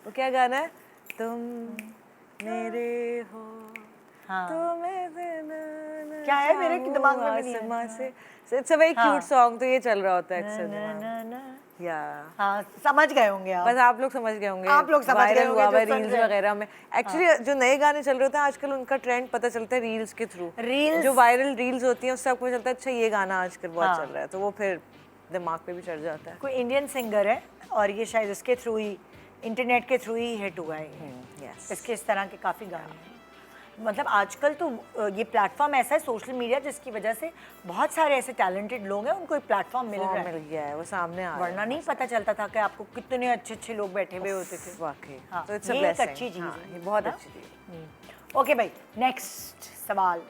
वो क्या गाना है? तुम मेरे हो, हाँ। क्या है मेरे दिमाग में भी नहीं है। आसमां से, it's a very cute song, तो ये चल रहा होता है अक्सर ना, दिमाग में। ना, ना। या हाँ, समझ गए होंगे आप। बस आप लोग समझ गए होंगे, आप लोग समझ गए वायरल होंगे हुआ जो है सुन रील्स रहे हैं। वगैरह में। एक्चुअली जो नए गाने चल रहे होते हैं आजकल, उनका ट्रेंड पता चलता है रील्स के थ्रू। रील्स जो वायरल रील्स होती हैं उससे आपको पता चलता है अच्छा ये गाना आजकल बहुत हाँ। चल रहा है, तो वो फिर दिमाग पे भी चढ़ जाता है। कोई इंडियन सिंगर है और ये शायद इसके थ्रू ही, इंटरनेट के थ्रू ही हिट हुआ है। यस, इसके इस तरह के काफ़ी गाने हैं। मतलब आजकल तो ये प्लेटफॉर्म ऐसा है, सोशल मीडिया, जिसकी वजह से बहुत सारे ऐसे टैलेंटेड लोग हैं, उनको एक प्लेटफॉर्म मिल रहा मिल है, गया है, वो सामने आ रहा वरना नहीं पता चलता था कि आपको कितने अच्छे अच्छे लोग बैठे हुए होते थे। है वाकई। हाँ, तो इट्स अ ये एक ब्लेसिंग, अच्छी चीज़ है। ये बहुत हाँ? अच्छी चीज़ है। ओके भाई, नेक्स्ट सवाल।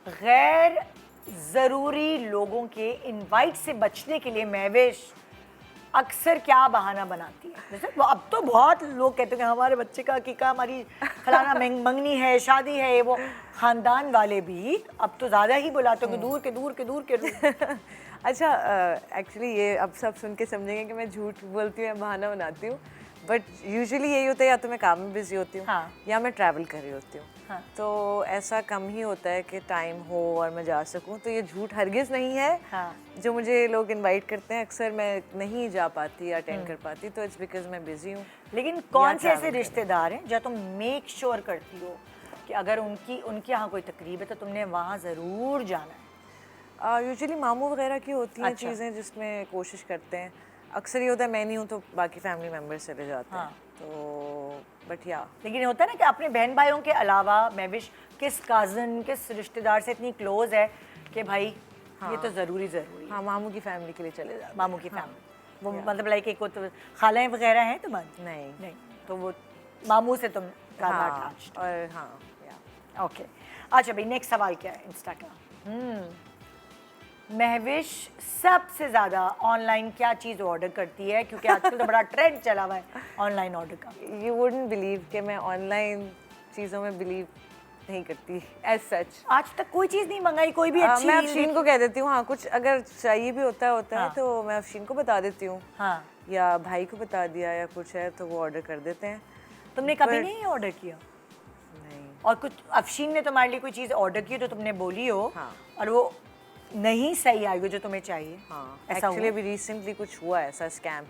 गैर ज़रूरी लोगों के इनवाइट से बचने के लिए महविश अक्सर क्या बहाना बनाती है? जैसे अब तो बहुत लोग कहते हैं कि हमारे बच्चे का अकीका, हमारी फलाना मंगनी है, शादी है, वो खानदान वाले भी अब तो ज़्यादा ही बुलाते हैं कि दूर के दूर के दूर के दूर। अच्छा, एक्चुअली ये अब सब सुन के समझेंगे कि मैं झूठ बोलती हूँ या बहाना बनाती हूँ, बट यूजुअली यही होता है, या तो मैं काम में बिजी होती हूँ, हाँ। या मैं ट्रैवल कर रही होती हूँ। हाँ। तो ऐसा कम ही होता है कि टाइम हो और मैं जा सकूँ, तो ये झूठ हरगिज़ नहीं है। हाँ। जो मुझे लोग इनवाइट करते हैं अक्सर मैं नहीं जा पाती या अटेंड कर पाती, तो इट्स बिकॉज मैं बिजी हूँ। लेकिन कौन से travel ऐसे करें। रिश्तेदार हैं जो तुम मेक श्योर करती हो कि अगर उनके यहाँ कोई तकरीब है तो तुमने वहाँ ज़रूर जाना है? यूजुअली मामू वगैरह की होती हैं अच्छा। चीज़ें जिसमें कोशिश करते हैं। अक्सर ये होता है मैं नहीं हूँ तो बाकी फैमिली मेम्बर्स चले जाते हैं। हाँ। तो बट या लेकिन होता है ना कि अपने बहन भाइयों के अलावा महविश किस कज़न, किस रिश्तेदार से इतनी क्लोज है कि भाई ये तो ज़रूरी है। हाँ, मामू की फैमिली के लिए चले जाते मामू की फैमिली, वो मतलब लाइक एक वो तो खालाएं वगैरह हैं तुम्हारी? नहीं। नहीं, तो वो मामू से तुम हैं। ज़्यादा हाँ, attached। और हाँ या ओके, अच्छा भाई, नेक्स्ट सवाल क्या है इंस्टा का? महविश सबसे ज़्यादा ऑनलाइन क्या चीज़ ऑर्डर करती है? क्योंकि आजकल तो बड़ा ट्रेंड चला हुआ है ऑनलाइन ऑर्डर का। यू वुडंट बिलीव कि मैं ऑनलाइन चीज़ों में बिलीव नहीं करती एज सच। आज तक कोई चीज़ नहीं मंगाई, कोई भी अच्छी मैं reel अफशीन को कह देती हूँ, हाँ कुछ अगर चाहिए भी होता है हाँ। तो मैं अफशीन को बता देती हूँ, हाँ, या भाई को बता दिया, या कुछ है तो वो ऑर्डर कर देते हैं। तुमने कभी But- नहीं ऑर्डर किया? नहीं। और कुछ अफशीन ने तुम्हारे लिए कोई चीज़ ऑर्डर की तो तुमने बोली हो, हाँ। और वो नहीं सही आई हो जो तुम्हें चाहिए? हाँ, ऐसा एक्चुअली अभी रिसेंटली कुछ हुआ ऐसा स्कैम।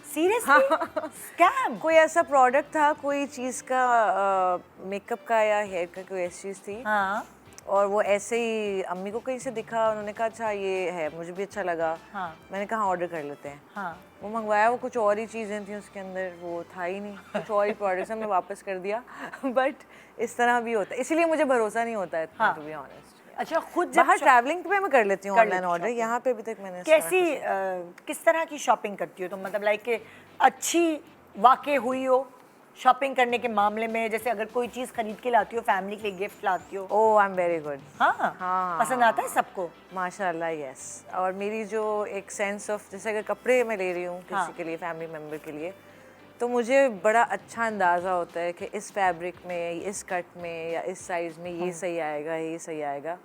सीरियसली? स्कैम? कोई ऐसा प्रोडक्ट था, कोई चीज़ का मेकअप का या हेयर का, कोई ऐसी चीज़ थी, हाँ। और वो ऐसे ही अम्मी को कहीं से दिखा, उन्होंने कहा अच्छा ये है, मुझे भी अच्छा लगा। हाँ। मैंने कहा ऑर्डर कर लेते हैं। हाँ। वो मंगवाया, वो कुछ और ही चीज़ें थी उसके अंदर, वो था ही नहीं, कुछ और ही प्रोडक्ट्स हमने वापस कर दिया। बट इस तरह भी होता है, इसीलिए मुझे भरोसा नहीं होता है इतना, हाँ। To be honest. अच्छा, खुद जब बाहर ट्रैवलिंग पे मैं कर लेती हूँ कर ऑनलाइन लेती ऑर्डर, shopping। यहाँ पे अभी तक मैंने इस तरह कैसी किस तरह की शॉपिंग करती हो तुम? मतलब लाइक कि अच्छी वाक़ई हुई हो शॉपिंग करने के मामले में? जैसे अगर कोई चीज़ खरीद के लाती हो, फैमिली के लिए गिफ्ट लाती हो? ओह आई एम वेरी गुड। हाँ, हाँ। पसंद आता है सबको? माशाल्लाह यस। और मेरी जो एक सेंस ऑफ, जैसे अगर कपड़े मैं ले रही हूँ हाँ। किसी के लिए, फैमिली मेम्बर के लिए, तो मुझे बड़ा अच्छा अंदाज़ा होता है कि इस फैब्रिक में, इस कट में या इस साइज़ में ये सही आएगा, ये सही आएगा।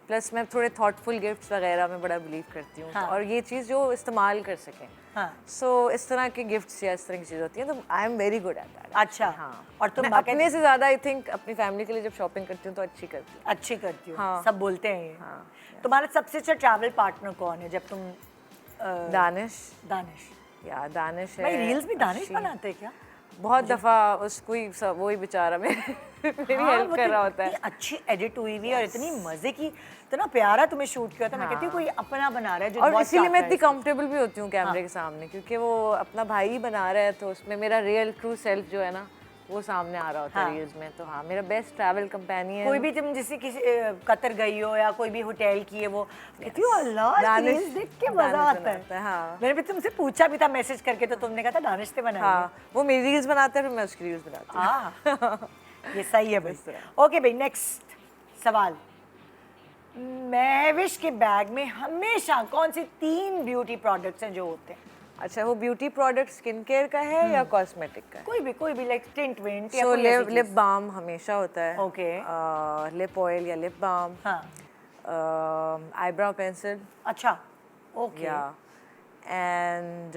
प्लस मैं थोड़े थॉटफुल गिफ्ट्स वगैरह में बड़ा बिलीव करती हूँ। हाँ। और ये चीज़ जो इस्तेमाल कर सकें। हाँ। सो इस तरह के गिफ्ट्स या इस तरह की चीज़ होती हैं तो आई am very good at that. अच्छा। हाँ। और तुम मैं बाकायदा अपने से ज़्यादा आई थिंक अपनी फैमिली के लिए जब शॉपिंग करती हूँ तो अच्छी करती हूँ। अच्छी करती हो। हाँ। सब बोलते हैं ये। हाँ। तुम्हारा सबसे अच्छा ट्रैवल पार्टनर कौन है जब तुम दानिश दानिश? या दानिश है। भाई रील्स भी दानिश अच्छी। बनाते हैं क्या? बहुत दफ़ा उसको ही वही बेचारा मेरी हाँ, हेल्प वो कर तो रहा होता है। इतनी अच्छी एडिट हुई हुई है और इतनी मजे की, इतना प्यारा तुम्हें शूट किया था। मैं कहती हूँ कोई अपना बना रहा है जो और बहुत इसीलिए मैं चाहता है इतनी कंफर्टेबल भी होती हूँ कैमरे के सामने, क्योंकि वो अपना भाई ही बना रहा है तो उसमें मेरा रियल ट्रू सेल्फ जो है ना वो सामने आ रहा होता है रील्स में। तो हाँ, मेरा बेस्ट ट्रैवल कंपेनियन कोई भी तुम जैसे किसी कतर गई हो या कोई भी होटल की है वो कहती हो अल्लाह दानिश- रील्स देख के मजा दानिश आता है। बनाता है, हाँ। मैंने भी तुमसे पूछा भी था मैसेज करके तो तुमने कहा था दानिश से बनाई है। हाँ, वो मेरी रील्स बनाते हैं फिर मैं उसकी रील्स बनाती हूँ। हाँ, ये सही है भाई। इस तरह। ओके भाई, नेक्स्ट सवाल। महविश के बैग में हमेशा कौन से 3 ब्यूटी प्रोडक्ट्स हैं जो होते हैं? अच्छा, वो ब्यूटी प्रोडक्ट स्किन केयर का है या कॉस्मेटिक का है? कोई भी लाइक टिंट विंट या सो कोई ऐसी लिप चीज़? बाम हमेशा होता है। ओके। लिप ऑयल या लिप बाम। हाँ। आईब्राउ पेंसिल अच्छा, ओके। या एंड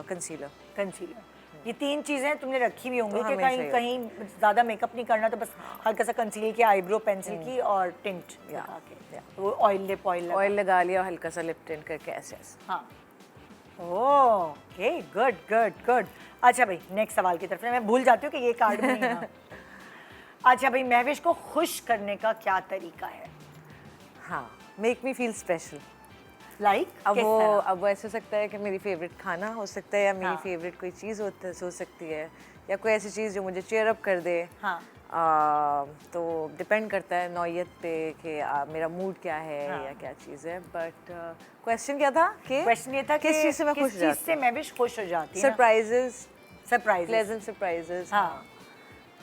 कंसीलर। कंसीलर, ये 3 चीजें तुमने रखी हुई होंगी तो कि हमेशा कहीं ही कहीं ज्यादा मेकअप नहीं करना तो बस हल्का सा कंसील किया, आईब्रो पेंसिल की और टिंट लगा के, वो ऑयल लिप ऑयल ऑयल लगा लिया, हल्का सा लिप टिंट करके ऐसे ऐसे। हाँ। Okay, good good good. अच्छा भाई, नेक्स्ट सवाल की तरफ मैं भूल जाती हूँ कि ये कार्ड में नहीं है। अच्छा भाई, महविश को खुश करने का क्या तरीका है? हाँ, make me feel special. Like अब वो ऐसे हो सकता है कि मेरी फेवरेट खाना हो सकता है या मेरी फेवरेट कोई चीज़ हो सकती है या कोई ऐसी चीज़ जो मुझे चेयर अप कर दे। हाँ। तो डिपेंड करता है नौयत पे कि मेरा मूड क्या है या क्या चीज़ है। बट क्वेश्चन क्या था कि क्वेश्चन ये था कि किस चीज़ से मैं खुश किस चीज़ से महविश खुश हो जाती है? Surprises, surprise. Pleasant surprises. हाँ।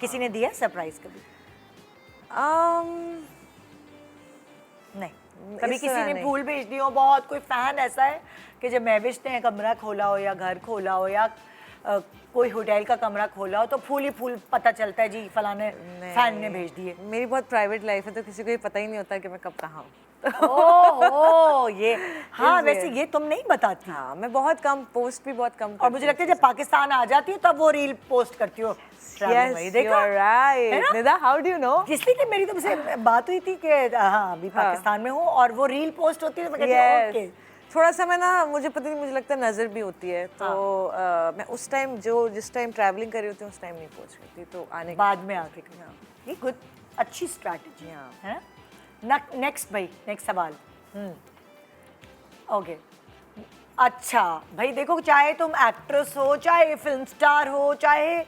किसी ने दिया सरप्राइज कभी? नहीं, कभी इस किसी तरह ने नहीं। फूल भेज दिए हो? बहुत कोई फैन ऐसा है कि जब महविश ने कमरा खोला हो या घर खोला हो या कोई होटल का कमरा खोला हो तो फूल ही फूल पता चलता है जी फलाने फैन ने भेज दिए। मेरी बहुत प्राइवेट लाइफ है तो किसी को ये पता ही नहीं होता कि मैं कब कहाँ हूँ। ओह ये हाँ, इसलिए। वैसे ये तुम नहीं बताती। हाँ, मैं बहुत कम पोस्ट भी बहुत कम और मुझे लगता है जब पाकिस्तान आ जाती हो तब वो रील पोस्ट करती हो। traveling वाली, देखा? है ना? Nida, how do you know? इसलिए कि मेरी तुमसे बात हुई थी कि हाँ अभी पाकिस्तान में हूँ और वो रील पोस्ट होती है तो मैं कहती हूँ ओके। थोड़ा सा मैं ना, मुझे पता नहीं, मुझे लगता है नज़र भी होती है तो मैं उस टाइम जिस टाइम ट्रैवलिंग कर रही होती हूँ उस टाइम नहीं पहुँच रही थी तो आने के बाद में आके ये गुड, अच्छी स्ट्रैटेजी है ना। नेक्स्ट भाई, नेक्स्ट सवाल। ओके, अच्छा भाई देखो, चाहे तुम एक्ट्रेस हो, चाहे फिल्म स्टार हो, चाहे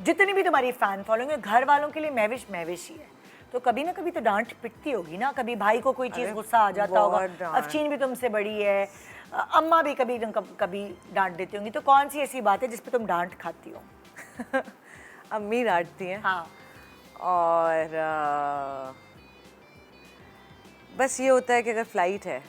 जितनी भी तुम्हारी फैन फॉलोइंग है, घर वालों के लिए महविश महविश ही है। तो कभी ना कभी तो डांट पिटती होगी ना, कभी भाई को कोई चीज़ गुस्सा आ जाता होगा। अफशीन भी तुमसे बड़ी है, अम्मा भी कभी कभी डांट देती होंगी। तो कौन सी ऐसी बात है जिस पे तुम डांट खाती हो? अम्मी डांटती हैं। हाँ। और बस ये होता है कि अगर फ्लाइट है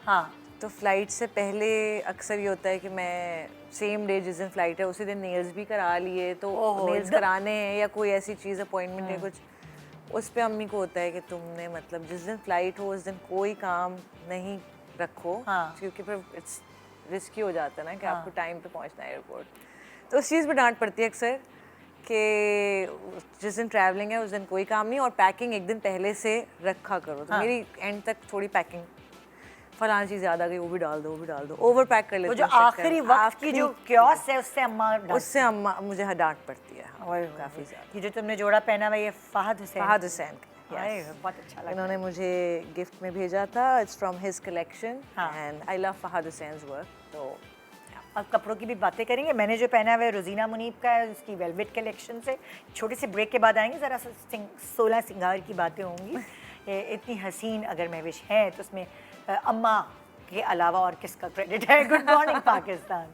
हाँ। तो फ्लाइट से पहले अक्सर ये होता है कि मैं सेम डे जिस दिन फ्लाइट है उसी दिन नेल्स भी करा लिए, तो नेल्स कराने हैं या कोई ऐसी चीज़ अपॉइंटमेंट है कुछ, उस पे अम्मी को होता है कि तुमने मतलब जिस दिन फ्लाइट हो उस दिन कोई काम नहीं रखो। हाँ। क्योंकि फिर इट्स रिस्की हो जाता है ना कि आपको टाइम पे पहुंचना है एयरपोर्ट। तो उस चीज़ पे डांट पड़ती है अक्सर कि जिस दिन ट्रैवलिंग है उस दिन कोई काम नहीं और पैकिंग एक दिन पहले से रखा करो। तो मेरी एंड तक थोड़ी पैकिंग, फलाना चीज़ याद आ गई वो भी डाल दो, वो भी डाल दो, ओवर पैक कर लेते वो जो आखिरी वक्त की जो क्योस है उससे अम्मा मुझे डांट पड़ती है। काफ़ी ज़्यादा। ये जो तुमने जोड़ा पहना हुआ है ये फहद हुसैन बहुत अच्छा लगा। इन्होंने मुझे गिफ्ट में भेजा था। It's from his collection and I love Fahad Hussain's work. तो अब कपड़ों की भी बातें करेंगे। मैंने जो पहना हुआ है रोजीना मुनीब का है, उसकी वेलवेट कलेक्शन से। छोटे से ब्रेक के बाद आएंगे, ज़रा सा 16 सिंगार की बातें होंगी। इतनी हसीन अगर महविश है तो उसमें अम्मा के अलावा और किसका क्रेडिट है? Good morning Pakistan.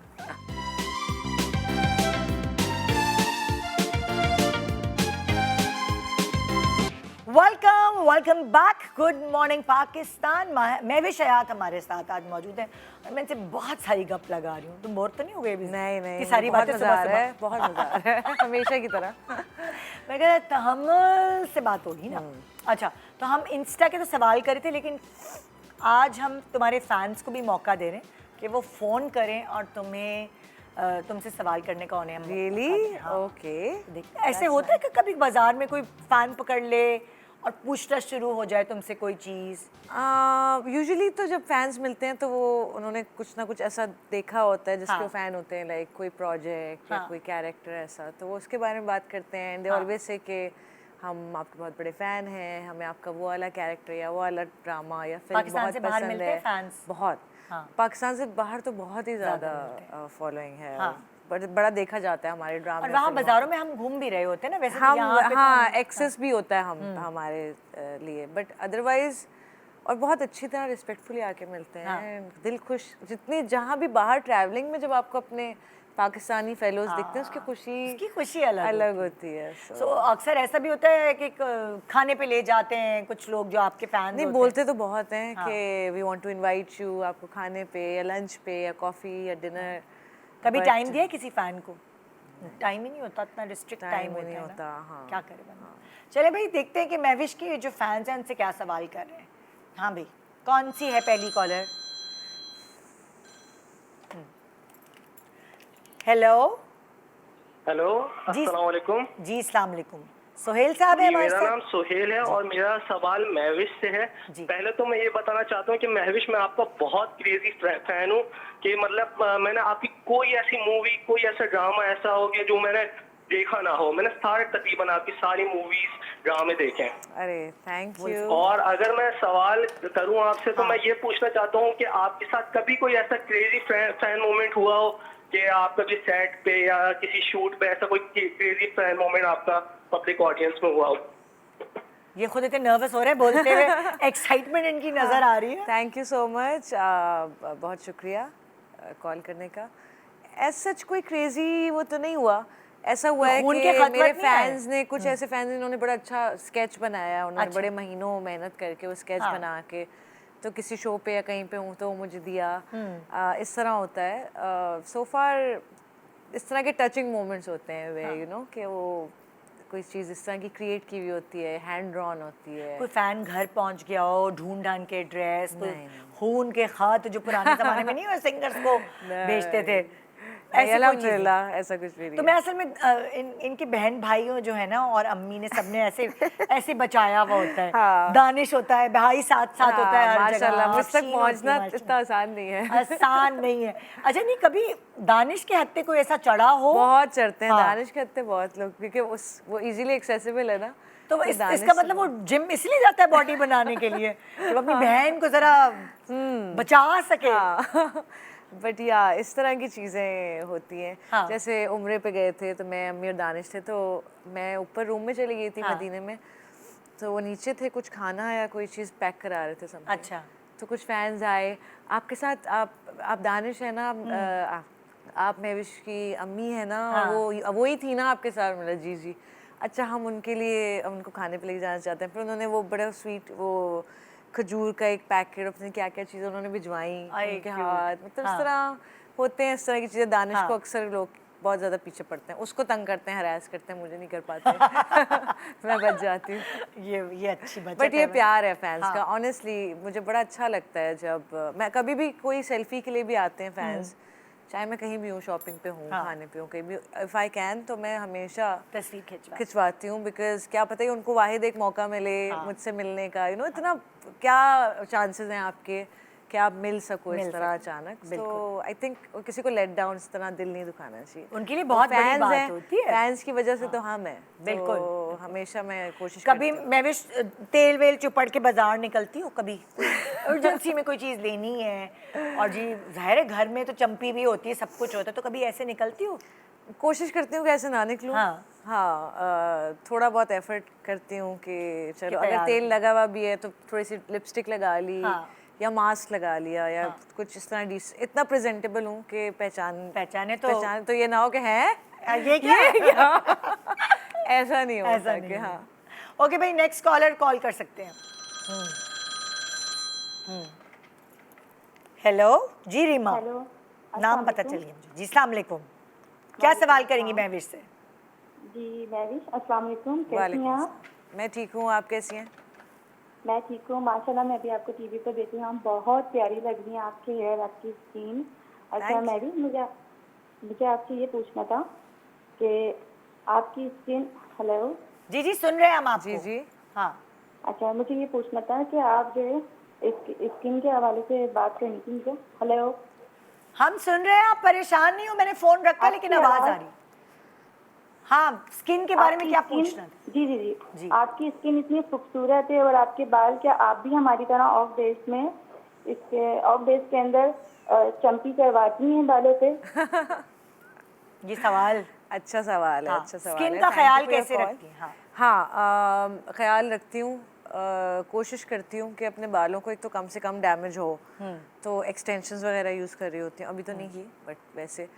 Welcome welcome back, good morning Pakistan. Mahwish Hayat हमारे साथ आज मौजूद है और मैं इनसे बहुत सारी गप लगा रही हूँ। तुम बोर तो नहीं हो गए अभी? नहीं ये सारी बहुत बातें मजा सुबह आ रहा है, सुबह बहुत मजा आ रहा है हमेशा की तरह। मैं कह तहम्मुल से बात होगी ना। अच्छा, तो हम इंस्टा के तो सवाल करे थे, लेकिन आज हम तुम्हारे फैंस को भी मौका दे रहे हैं कि वो फ़ोन करें और तुम्हें तुमसे सवाल करने का उन्हें हम रियली? हाँ। ओके। ऐसे होता है कि कभी बाजार में कोई फैन पकड़ ले और पूछना शुरू हो जाए तुमसे कोई चीज़? यूजुअली तो जब फैंस मिलते हैं तो वो उन्होंने कुछ ना कुछ ऐसा देखा होता है जिसके हाँ। वो फैन होते हैं, लाइक कोई प्रोजेक्ट या हाँ। कोई कैरेक्टर ऐसा, तो वो उसके बारे में बात करते हैं। दे हाँ। ऑलवेज से कि हम आपके बहुत बड़े फैन हैं, हमें आपका वो वाला कैरेक्टर या वो वाला ड्रामा या फिल्म पाकिस्तान बहुत से बाहर पसंद मिलते है। हैं फैंस? बहुत। हाँ। पाकिस्तान से बाहर तो बहुत ही ज़्यादा ज़्यादा फॉलोइंग है। हाँ। बड़ा देखा जाता है हमारे ड्रामा। और वहाँ बाजारों में हम घूम भी रहे होते हैं ना, वैसे तो हम यहाँ पे तो हाँ हम- एक्सेस भी होता है हमारे लिए, बट अदरवाइज और बहुत अच्छी तरह रिस्पेक्टफुली आके मिलते हैं। दिल खुश, जितनी जहाँ भी बाहर ट्रैवलिंग में जब आपको अपने पाकिस्तानी फेलोज दिखते हैं उसकी उसकी खुशी अलग होती है। सो अक्सर ऐसा भी होता है कि खाने पे ले जाते हैं कुछ लोग जो आपके फैन नहीं, बोलते तो बहुत हैं हाँ। कि we want to invite you, आपको खाने पे या लंच पे या कॉफ़ी या डिनर। कभी टाइम दिया है किसी फैन को? टाइम ही नहीं होता, इतना रिस्ट्रिक्ट टाइम ही होता नहीं है होता, ना। हाँ। क्या करे बंदा। चले भाई, देखते हैं कि महविश के जो फैंस हैं उनसे क्या सवाल कर रहे हैं। हाँ भाई, कौन सी है पहली कॉलर? हेलो हेलो, जी। अस्सलाम वालेकुम जी, अस्सलाम वालेकुम। सोहेल साहब है जी, हमारे मेरा साथ? नाम सोहेल है और मेरा सवाल महविश से है। जी। पहले तो मैं ये बताना चाहता हूँ कि महविश, मैं आपका बहुत क्रेजी फैन हूँ कि मतलब मैंने आपकी कोई ऐसी मूवी, कोई ऐसा ड्रामा ऐसा हो गया जो मैंने देखा ना हो। मैंने तकरीबन आपकी सारी मूवीज ड्रामे देखे हैं। अरे थैंक यू। और अगर मैं सवाल करूं आपसे तो हाँ। मैं ये पूछना चाहता हूँ कि आपके साथ कभी कोई ऐसा क्रेजी फैन मोमेंट हुआ हो कि आप कभी सेट पे या किसी शूट पे ऐसा कोई क्रेजी फैन मोमेंट आपका पब्लिक ऑडियंस में हुआ हो? ये खुद इतने नर्वस हो रहे हैं बोलते हुए, एक्साइटमेंट इनकी नजर आ रही है। थैंक यू सो मच, बहुत शुक्रिया कॉल करने का। एज सच कोई क्रेजी वो तो नहीं हुआ। ऐसा हुआ है खून के कि खत मेरे वत नहीं आए? फैंस ने कुछ ऐसे फैंस इन्होंने बड़ा अच्छा स्केच बनाया, उन्होंने अच्छा। बड़े महीनों मेहनत करके वो स्केच हाँ। बना के, तो किसी शो पे या कहीं पे हूँ तो वो मुझे दिया। इस तरह होता है। सो फार इस तरह के टचिंग मोमेंट्स होते हैं वे यू नो कि वो कोई चीज़ इस तरह की क्रिएट की हुई होती है, हैंड ड्रॉन होती है। कोई फैन घर पहुंच गया हो, ढूंढ ढांड के ड्रेस, कोई नहीं। खून के खत जो पुराने जमाने में नहीं वो सिंगर्स को भेजते थे, नहीं, ऐसी कोई चीज़ नहीं? अल्हम्दुलिल्लाह ऐसा कुछ भी नहीं तो मैं असल में इनके बहन भाइयों जो है ना और अम्मी ने सबने ऐसे ऐसे बचाया हुआ होता है। हाँ। दानिश होता है, भाई साथ साथ होता है हर जगह। माशाल्लाह, मुझ तक अफशीन होती है, पहुंचना माशाल्लाह। इतना आसान नहीं है। आसान नहीं है। अच्छा, नहीं कभी दानिश के हत्ते कोई ऐसा चढ़ा हो? बहुत चढ़ते हैं हाँ। दानिश करते बहुत लोग, क्योंकि वो इजीली एक्सेसिबल है ना। तो दानिश इसका से मतलब वो जिम इसलिए जाता है बॉडी बनाने के लिए कि वो अपनी बहन को जरा बचा सके। बट या इस तरह की चीज़ें होती हैं। हाँ। जैसे उम्रे पे गए थे तो मैं, अम्मी और दानिश थे, तो मैं ऊपर रूम में चली गई थी हाँ। मदीने में, तो वो नीचे थे, कुछ खाना या कोई चीज़ पैक करा रहे थे something। अच्छा। तो कुछ फैंस आए, आपके साथ आप दानिश है ना, आप महविश की अम्मी है ना, हाँ। वो ही थी ना आपके साथ? मतलब जी जी, अच्छा हम उनके लिए उनको खाने पे लेके जाना चाहते हैं। फिर उन्होंने वो बड़ा स्वीट वो खजूर का एक पैकेट, अपने क्या क्या चीज़ें उन्होंने भिजवाई अरे उनके cute। हाथ। मतलब हाँ। इस तरह होते हैं, इस तरह की चीज़ें। दानिश हाँ। को अक्सर लोग बहुत ज़्यादा पीछे पड़ते हैं, उसको तंग करते हैं, हरास करते हैं, मुझे नहीं कर पाते मैं बच जाती हूँ। ये अच्छी बचत बट ये है। प्यार है फैंस हाँ। का। ऑनेस्टली मुझे बड़ा अच्छा लगता है जब मैं कभी भी, कोई सेल्फी के लिए भी आते हैं फैंस, चाहे मैं कहीं भी हूँ, शॉपिंग पे हूँ, हाँ। खाने पे हूँ, कहीं भी, इफ़ आई कैन तो मैं हमेशा तस्वीर खिंचवाती हूँ, बिकॉज क्या पता ही उनको वाहिद एक मौका मिले मुझसे मिलने का, यू नो इतना क्या चांसेस हैं आपके कि आप मिल सको इस तरह अचानक। तो आई थिंक किसी को लेट डाउन इस तरह दिल नहीं दुखाना चाहिए। उनके लिए बहुत बड़ी फैंस बात हैं, होती है। फैंस की वजह से तो हम हैं। बिल्कुल। तो हमेशा मैं कोशिश कभी मैं भी तेल वेल चुपड़ के बाजार निकलती हूँ, कभी इमरजेंसी में कोई चीज़ लेनी है, और जी जाहिर है घर में तो चंपी भी होती है, सब कुछ होता है, तो कभी ऐसे निकलती हूँ? कोशिश करती हूँ कि ऐसे ना निकलूँ। हाँ। हाँ, थोड़ा बहुत एफर्ट करती हूँ कि चलो अगर तैयार तेल लगा हुआ भी है तो थोड़ी सी लिपस्टिक लगा ली, हाँ। या मास्क लगा लिया, या कुछ इस तरह इतना प्रेजेंटेबल हूँ कि पहचाने तो ये ना हो कि है ये क्या है? ऐसा नहीं होता ऐसा कि नहीं। हाँ। ओके भाई, नेक्स्ट कॉलर कॉल कर सकते हैं। हेलो जी रीमा, हेलो, नाम पता चलिए मुझे जी। अस्सलाम वालेकुम, क्या सवाल करेंगी महविश से? जी महविश, अस्सलाम वालेकुम, कैसी वालेकुम हैं आप? अस्सलाम। मैं ठीक हूँ, आप कैसी हैं? मैं ठीक हूँ माशाल्लाह। मैं भी आपको टीवी पर देखती हूँ, बहुत प्यारी लग रही है आपके हेयर, आपकी स्किन। अच्छा Thank you. महविश, मुझे आपसे ये पूछना था कि आपकी स्किन, हेलो, जी जी सुन रहे हैं हम आपको। जी जी। हाँ अच्छा मुझे ये पूछना था कि आप जो है स्किन के हवाले से बात करनी थी मुझे। हेलो, हम सुन रहे हैं, आप परेशान नहीं हो, मैंने फोन रखा लेकिन आपकी आवाज आ आवाज़- रही। हाँ, स्किन के बारे में आपकी क्या स्किन- पूछना था? जी जी जी जी। आपकी स्किन इतनी खूबसूरत है और आपके बाल, क्या आप भी हमारी तरह ऑफ डेज में ऑफ डेज के अंदर चम्पी करवाती हैं बालों पे? ये सवाल अच्छा सवाल है, हाँ, अच्छा सवाल स्किन है। का Thank you ख्याल for your कैसे call. रखती हैं? हाँ हाँ, ख्याल रखती हूँ। कोशिश करती हूँ कि अपने बालों को एक तो कम से कम डैमेज हो, तो एक्सटेंशंस वगैरह यूज़ कर रही होती हूँ। अभी तो नहीं की, बट वैसे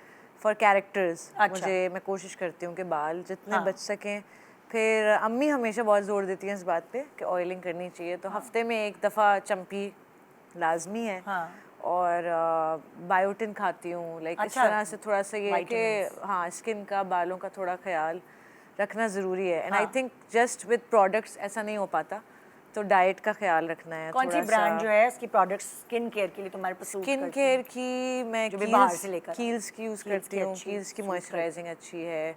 फॉर कैरेक्टर्स अच्छा। मैं कोशिश करती हूँ कि बाल जितने हाँ। बच सकें। फिर अम्मी हमेशा बहुत ज़ोर देती हैं इस बात पे कि ऑयलिंग करनी चाहिए, तो हफ्ते में एक दफ़ा चम्पी लाजमी है। हाँ। और बायोटिन खाती हूँ, लाइक इस अच्छा, तरह से थोड़ा सा ये है कि vitamins। हाँ, स्किन का, बालों का थोड़ा ख्याल रखना ज़रूरी है। एंड आई हाँ। थिंक जस्ट विद प्रोडक्ट्स ऐसा नहीं हो पाता, तो डाइट का ख्याल रखना है। कौन सी थोड़ा ब्रांड सा जो है इसकी प्रोडक्ट्स स्किन केयर के लिए तुम्हारे पास सूट स्किन करती केयर हैं? की मैं जो भी बाहर से लेकर कील्स की यूज़ Kiehl's करती की हूँ। अच्छी कील्स की suit मॉइस्चराइजिंग अच्छी है।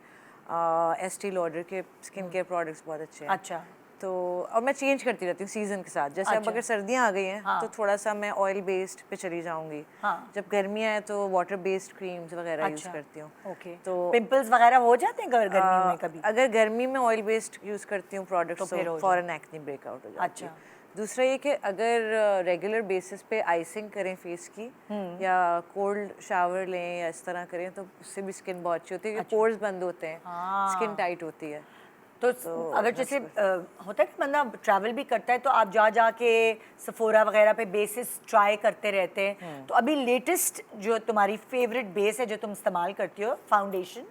एस्टी लॉडर के स्किन केयर प्रोडक्ट्स बहुत अच्छे हैं। अच्छा। तो और मैं चेंज करती रहती हूँ सीज़न के साथ। जैसे अब अच्छा। अगर सर्दियाँ आ गई हैं हाँ। तो थोड़ा सा मैं ऑयल बेस्ड पे चली जाऊँगी। हाँ। जब गर्मियाँ हैं तो वाटर बेस्ड क्रीम्स वगैरह यूज़ अच्छा करती हूँ। ओके। तो पिंपल्स वगैरह हो जाते हैं गर्मियों में कभी? अगर गर्मी में ऑयल बेस्ड यूज़ करती हूँ प्रोडक्ट्स तो फिर हो तो फॉरन एक्ने ब्रेकआउट हो जाती है। अच्छा। दूसरा ये कि अगर रेगुलर बेसिस पे आइसिंग करें फेस की, या कोल्ड शावर लें या इस तरह करें, तो उससे भी स्किन बहुत अच्छी होती है, क्योंकि पोर्स बंद होते हैं, स्किन टाइट होती है। तो अगर जैसे होता है कि बंदा ट्रैवल भी करता है तो आप जा के सफोरा वगैरह पे बेसिस ट्राई करते रहते हैं, तो अभी लेटेस्ट जो तुम्हारी फेवरेट बेस है जो तुम इस्तेमाल करती हो फाउंडेशन,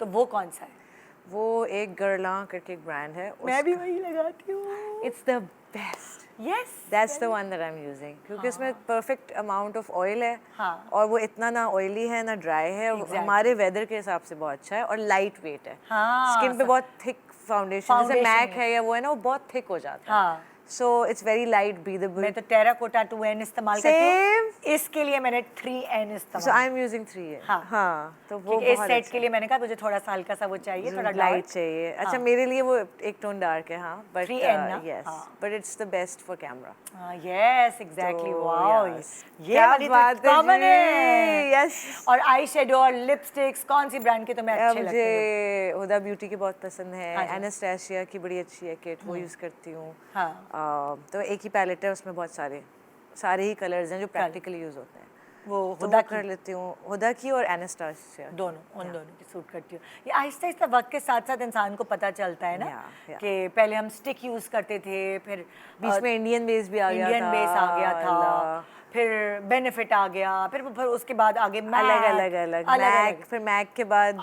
तो वो कौन सा है? वो एक गरलां करके एक ब्रांड है, मैं भी वही लगाती हूँ। It's the best. Yes, that's the one that I am using, क्योंकि इसमें परफेक्ट अमाउंट ऑफ ऑयल है। हाँ। और वो इतना ना ऑयली है ना ड्राई है। Exactly. हमारे वेदर के हिसाब से बहुत अच्छा है और लाइट वेट है। हाँ, स्किन पे बहुत थिक फाउंडेशन, जैसे Foundation मैक है। है या वो है ना, वो बहुत थिक हो जाता है। हाँ। So it's very light breathable. मैं तो टेराकोटा 2N इस्तेमाल करती हूँ, इसके लिए मैंने 3N सो इस्तेमाल। आई एम यूजिंग 3 हाँ। हाँ, तो वो क्योंकि इस बहुत सेट अच्छा के लिए मैंने कहा मुझे थोड़ा सा हल्का सा वो चाहिए, थोड़ा लाइट डार्क चाहिए। अच्छा, हाँ। मेरे लिए वो एक टोन डार्क है, हाँ, बट 3N ना? यस, हाँ। But it's the best for camera. Yes exactly, तो, वाओ, yes. ये क्या वाली बात तो है कॉमन जी, है। yes. और आई शेडो और लिपस्टिक्स कौन सी ब्रांड के तुम्हें अच्छे लगते मुझे हैं? हुदा ब्यूटी की बहुत पसंद है। अच्छा। एनास्टेशिया की बड़ी अच्छी है किट, वो यूज़ करती हूँ। हाँ। तो एक ही पैलेट है, उसमें बहुत सारे ही कलर्स हैं जो प्रैक्टिकली यूज़ होते हैं। वो तो हुदा वो की कर लेती हूँ, हुदा की और एनास्टेशिया की। दोनों, उन दोनों की सूट करती हूँ। ये आहिस्ता आहिस्ता वक्त के साथ साथ इंसान को पता चलता है ना Yeah. कि पहले हम स्टिक यूज करते थे, फिर बीच में इंडियन बेस भी आ गया था। इंडियन बेस आ गया था, अल्लाह। फिर बेनिफिट आ गया, फिर उसके बाद आगे अलग मैक, फिर मैक के बाद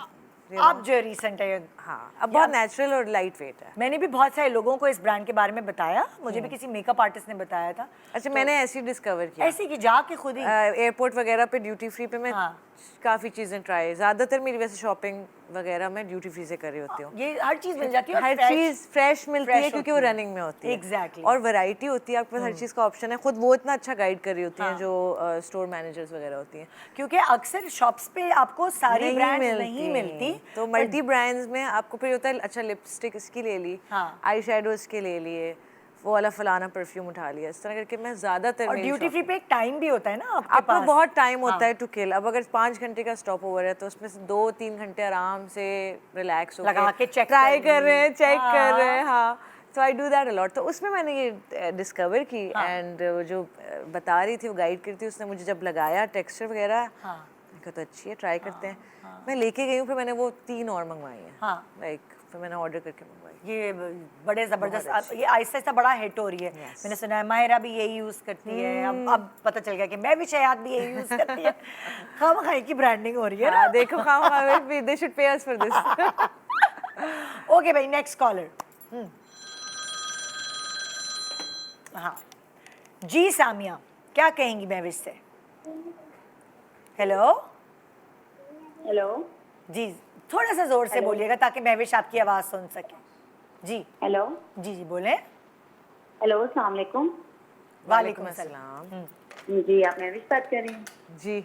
अब जो रिसेंट है हाँ, अब बहुत नेचुरल और लाइट वेट है। मैंने भी बहुत सारे लोगों को इस ब्रांड के बारे में बताया, मुझे भी किसी मेकअप आर्टिस्ट ने बताया था। अच्छा, मैंने ऐसे ही डिस्कवर किया, ऐसे कि जाके खुद ही एयरपोर्ट वगैरह पे ड्यूटी फ्री पे मैं हाँ। काफ़ी चीज़ें ट्राई, ज़्यादातर मेरी वैसे शॉपिंग वगैरह मैं ड्यूटी फ्री से कर रही होती हूँ। ये हर चीज मिल जाती है, हर चीज़ फ्रेश मिलती है क्योंकि वो होती है। रनिंग में होती है। Exactly. और वैरायटी होती है, आपके पास हर चीज़ का ऑप्शन है। खुद वो इतना अच्छा गाइड कर रही होती हैं जो स्टोर मैनेजर्स वगैरह होती हैं। क्योंकि अक्सर शॉप्स पे आपको सारी ब्रांड्स नहीं मिलती, तो मल्टी ब्रांड्स में आपको फिर होता है, अच्छा लिपस्टिक इसकी ले ली, हाँ। आई शेडो इसके ले लिए, वो वाला फलाना परफ्यूम उठा लिया, इस तरह करके मैं ज़्यादातर और मेरी ड्यूटी फ्री पे एक टाइम भी होता है ना आपके आपको पास। बहुत टाइम होता है टू किल। अब अगर 5 घंटे का स्टॉप ओवर है तो उसमें से 2-3 घंटे आराम से रिलैक्स होकर लगा के check ट्राई कर कर रहे हैं, ली। चेक कर रहे हैं। हाँ, तो I do that a lot. तो उसमें मैंने ये डिस्कवर की, एंड जो बता रही थी, वो गाइड करती थी, उसने मुझे जब लगाया टेक्सचर वगैरह, मैंने कहा तो अच्छी है, ट्राई करते हैं। मैं लेके गई हूँ, फिर मैंने वो 3 और मंगवाई हैं, लाइक फिर मैंने ऑर्डर करके मंगवाई। ये बड़े ज़बरदस्त, ये आहिस्ता आहिस्ता बड़ा हिट हो रही है। मैंने सुना है माहिरा भी यही यूज़ करती है, अब पता चल गया कि मैं भी शयाद भी यही यूज़ करती है। खामखाई की ब्रांडिंग हो रही है ना। देखो, they should pay us for this. Okay भाई, नेक्स्ट कॉलर। हाँ जी सामिया, क्या कहेंगी महविश से? हेलो हेलो जी, थोड़ा सा जोर से बोलिएगा ताकि महविश आपकी आवाज़ सुन सके। जी हेलो जी जी बोलें। हेलो, अस्सलाम वालेकुम। वालेकुम अस्सलाम। अस्सलाम। जी, आप महविश बात कर रही हैं? जी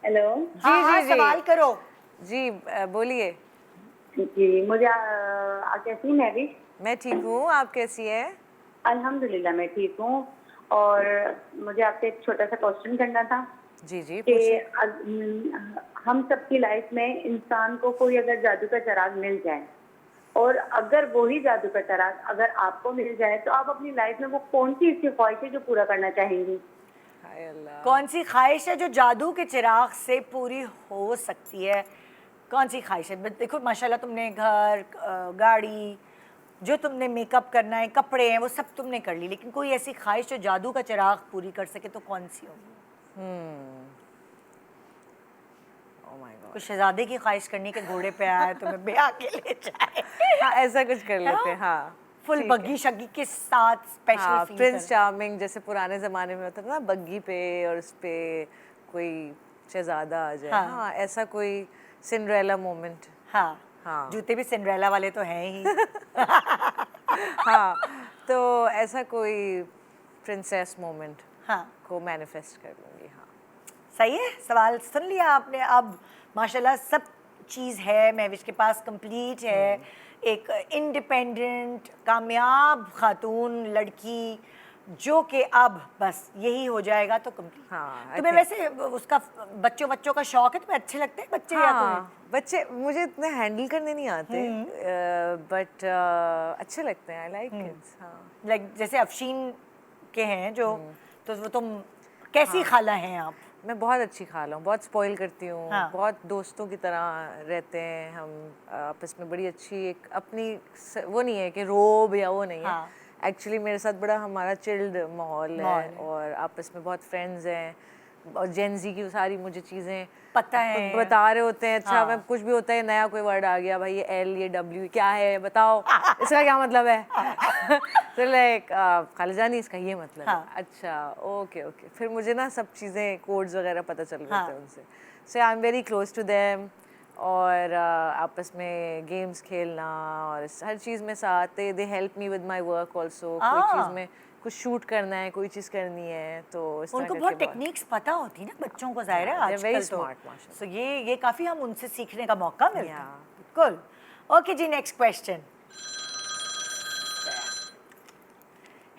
हेलो हाँ हाँ, जी। सवाल करो। जी बोलिए। जी, मुझे कैसी हैं महविश? मैं ठीक हूँ, आप कैसी है? अल्हम्दुलिल्लाह मैं ठीक हूँ। और मुझे आपसे एक छोटा सा क्वेश्चन करना था जी जी कि पूछिए। हम सबकी लाइफ में इंसान को कोई अगर जादू का चिराग मिल जाए, और अगर वही जादू का चिराग अगर आपको मिल जाए, तो आप अपनी लाइफ में वो कौन सी इसकी ख्वाहिश है जो पूरा करना चाहेंगी? हाय अल्लाह। कौन सी ख्वाहिश है जो जादू के चिराग से पूरी हो सकती है? कौन सी ख्वाहिश है? देखो माशाल्लाह तुमने घर, गाड़ी, जो तुमने मेकअप करना है, कपड़े हैं, वो सब तुमने कर ली, लेकिन कोई ऐसी ख्वाहिश जो जादू का चिराग पूरी कर सके तो कौन सी होगी? Oh my God. कुछ शहजादे की ख्वाहिश करनी कि घोड़े पे आए तुम्हें ब्याह के ले जाए। हाँ ऐसा कुछ कर लेते हैं। हाँ फुल ठीक है। बग्गी शग्गी के साथ स्पेशल हाँ फील प्रिंस चार्मिंग जैसे पुराने ज़माने में होता था ना, बग्गी पे और उस पे कोई शहजादा आ जाए। हाँ। हाँ ऐसा कोई सिंड्रेला मोमेंट। हाँ हाँ। जूते भी सिंड्रेला वाले तो हैं ही। हाँ तो ऐसा कोई प्रिंसेस मोमेंट हाँ को मैनिफेस्ट कर लूँगी। हाँ सही है, सवाल सुन लिया आपने। अब माशाल्लाह सब चीज़ है महविश के पास, कंप्लीट है। एक इंडिपेंडेंट कामयाब खातून लड़की जो कि अब बस यही हो जाएगा तो कंप्लीट। हाँ, I तुम्हें think- वैसे उसका बच्चों का शौक है? तुम्हें अच्छे लगते हैं बच्चे या कोई? हाँ बच्चे मुझे इतने हैंडल करने नहीं आते, बट अच्छे लगते हैं। I like kids. हाँ लाइक जैसे अफशीन के हैं जो, तो वो तुम कैसी खाला हैं आप? मैं बहुत अच्छी खाला हूँ, बहुत स्पॉइल करती हूँ। हाँ। बहुत दोस्तों की तरह रहते हैं हम आपस में। बड़ी अच्छी एक अपनी वो नहीं है कि रोब या वो नहीं हाँ। है। एक्चुअली मेरे साथ बड़ा हमारा चिल्ड माहौल माहौल है है। और आपस में बहुत फ्रेंड्स हैं। और जेनजी की सारी मुझे चीज़ें पता है। बता रहे होते हैं। अच्छा हाँ। मैं कुछ भी होता है, नया कोई वर्ड आ गया, भाई ये एल ये डब्ल्यू क्या है बताओ, इसका क्या मतलब है? तो लाइक खालिजानी इसका ये मतलब हाँ। है। अच्छा ओके ओके। फिर मुझे ना सब चीज़ें कोड्स वगैरह पता चल रहे हाँ। थे उनसे। So I am very close to them. और आपस में गेम्स खेलना और हर चीज़ में साथ they help me with my work also. कोई चीज़ में कुछ शूट करना है, कोई चीज़ करनी है तो इस तरह उनको करके बहुत टेक्निक्स पता होती है ना बच्चों को, ज़ाहिर है Yeah, they're very आजकल तो। smart, माशाल्लाह। सो ये काफ़ी हम उनसे सीखने का मौका मिलता है। Yeah. बिल्कुल। ओके जी, नेक्स्ट क्वेश्चन।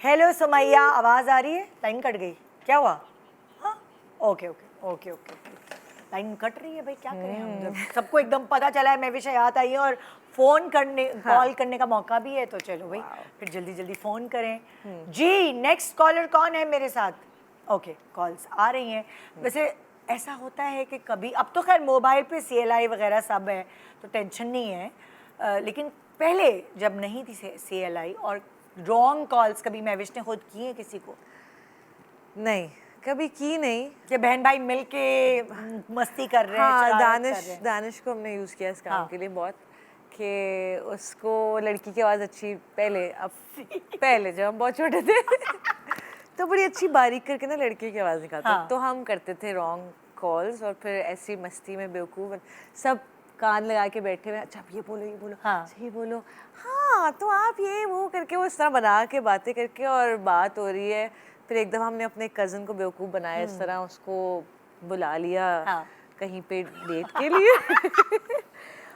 हेलो सुमैया, आवाज़ आ रही है? लाइन कट गई, क्या हुआ? हाँ okay okay okay okay. Line cut रही है भाई, क्या करें हम? जब सबको एकदम पता चला है मैं भी हयात आई हूँ और फ़ोन करने कॉल करने का मौका भी है, तो चलो भाई फिर जल्दी जल्दी फ़ोन करें। जी नेक्स्ट कॉलर कौन है मेरे साथ? ओके कॉल्स आ रही हैं। वैसे ऐसा होता है कि कभी, अब तो खैर मोबाइल पे CLI वगैरह सब है तो टेंशन नहीं है, लेकिन पहले जब नहीं थी CLI और रॉन्ग कॉल्स कभी महविश ने खुद की है किसी को? नहीं कभी की नहीं। कि बहन भाई मिल के मस्ती कर रहे हैं, हाँ शरारत कर रहे हैं? दानिश को हमने यूज़ किया इस काम हाँ। के लिए बहुत, कि उसको लड़की की आवाज़ अच्छी पहले जब हम बहुत छोटे थे तो बड़ी अच्छी बारीक करके ना लड़की की आवाज़ निकालते। हाँ। तो हम करते थे रॉन्ग कॉल्स और फिर ऐसी मस्ती में बेवकूफ़ सब कान लगा के बैठे हुए, अच्छा ये बोलो हाँ। सही बोलो, हाँ तो आप ये वो करके वो इस तरह बना के बातें करके और बात हो रही है। फिर एकदम हमने अपने कज़न को बेवकूफ़ बनाया, इस तरह उसको बुला लिया हाँ। कहीं पे डेट के लिए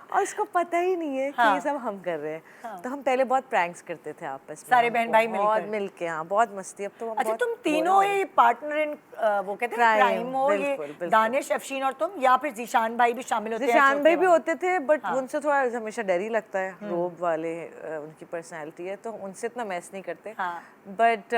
और उसको पता ही नहीं है कि हाँ। ये सब हम कर रहे हैं। तो हम पहले बहुत प्रैंक्स करते थे आपस में, सारे हम बहन भाई बहुत मिलकर। मिलके। हाँ बहुत मस्ती। अब तो हम अच्छा बहुत तुम बोर तीनों हो गए। ही पार्टनर इन वो कहते हैं Crime, क्राइम हो, ये बिल्कुल, बिल्कुल। दानिश, अफशीन और तुम, या फिर जीशान भाई भी शामिल होते हैं? जिशान भाई भी छोटे होते थे बट हाँ। उनसे थोड़ा हमेशा डर ही लगता है। रोब वाले उनकी पर्सनालिटी है तो उनसे इतना मैस नहीं करते। हाँ। बट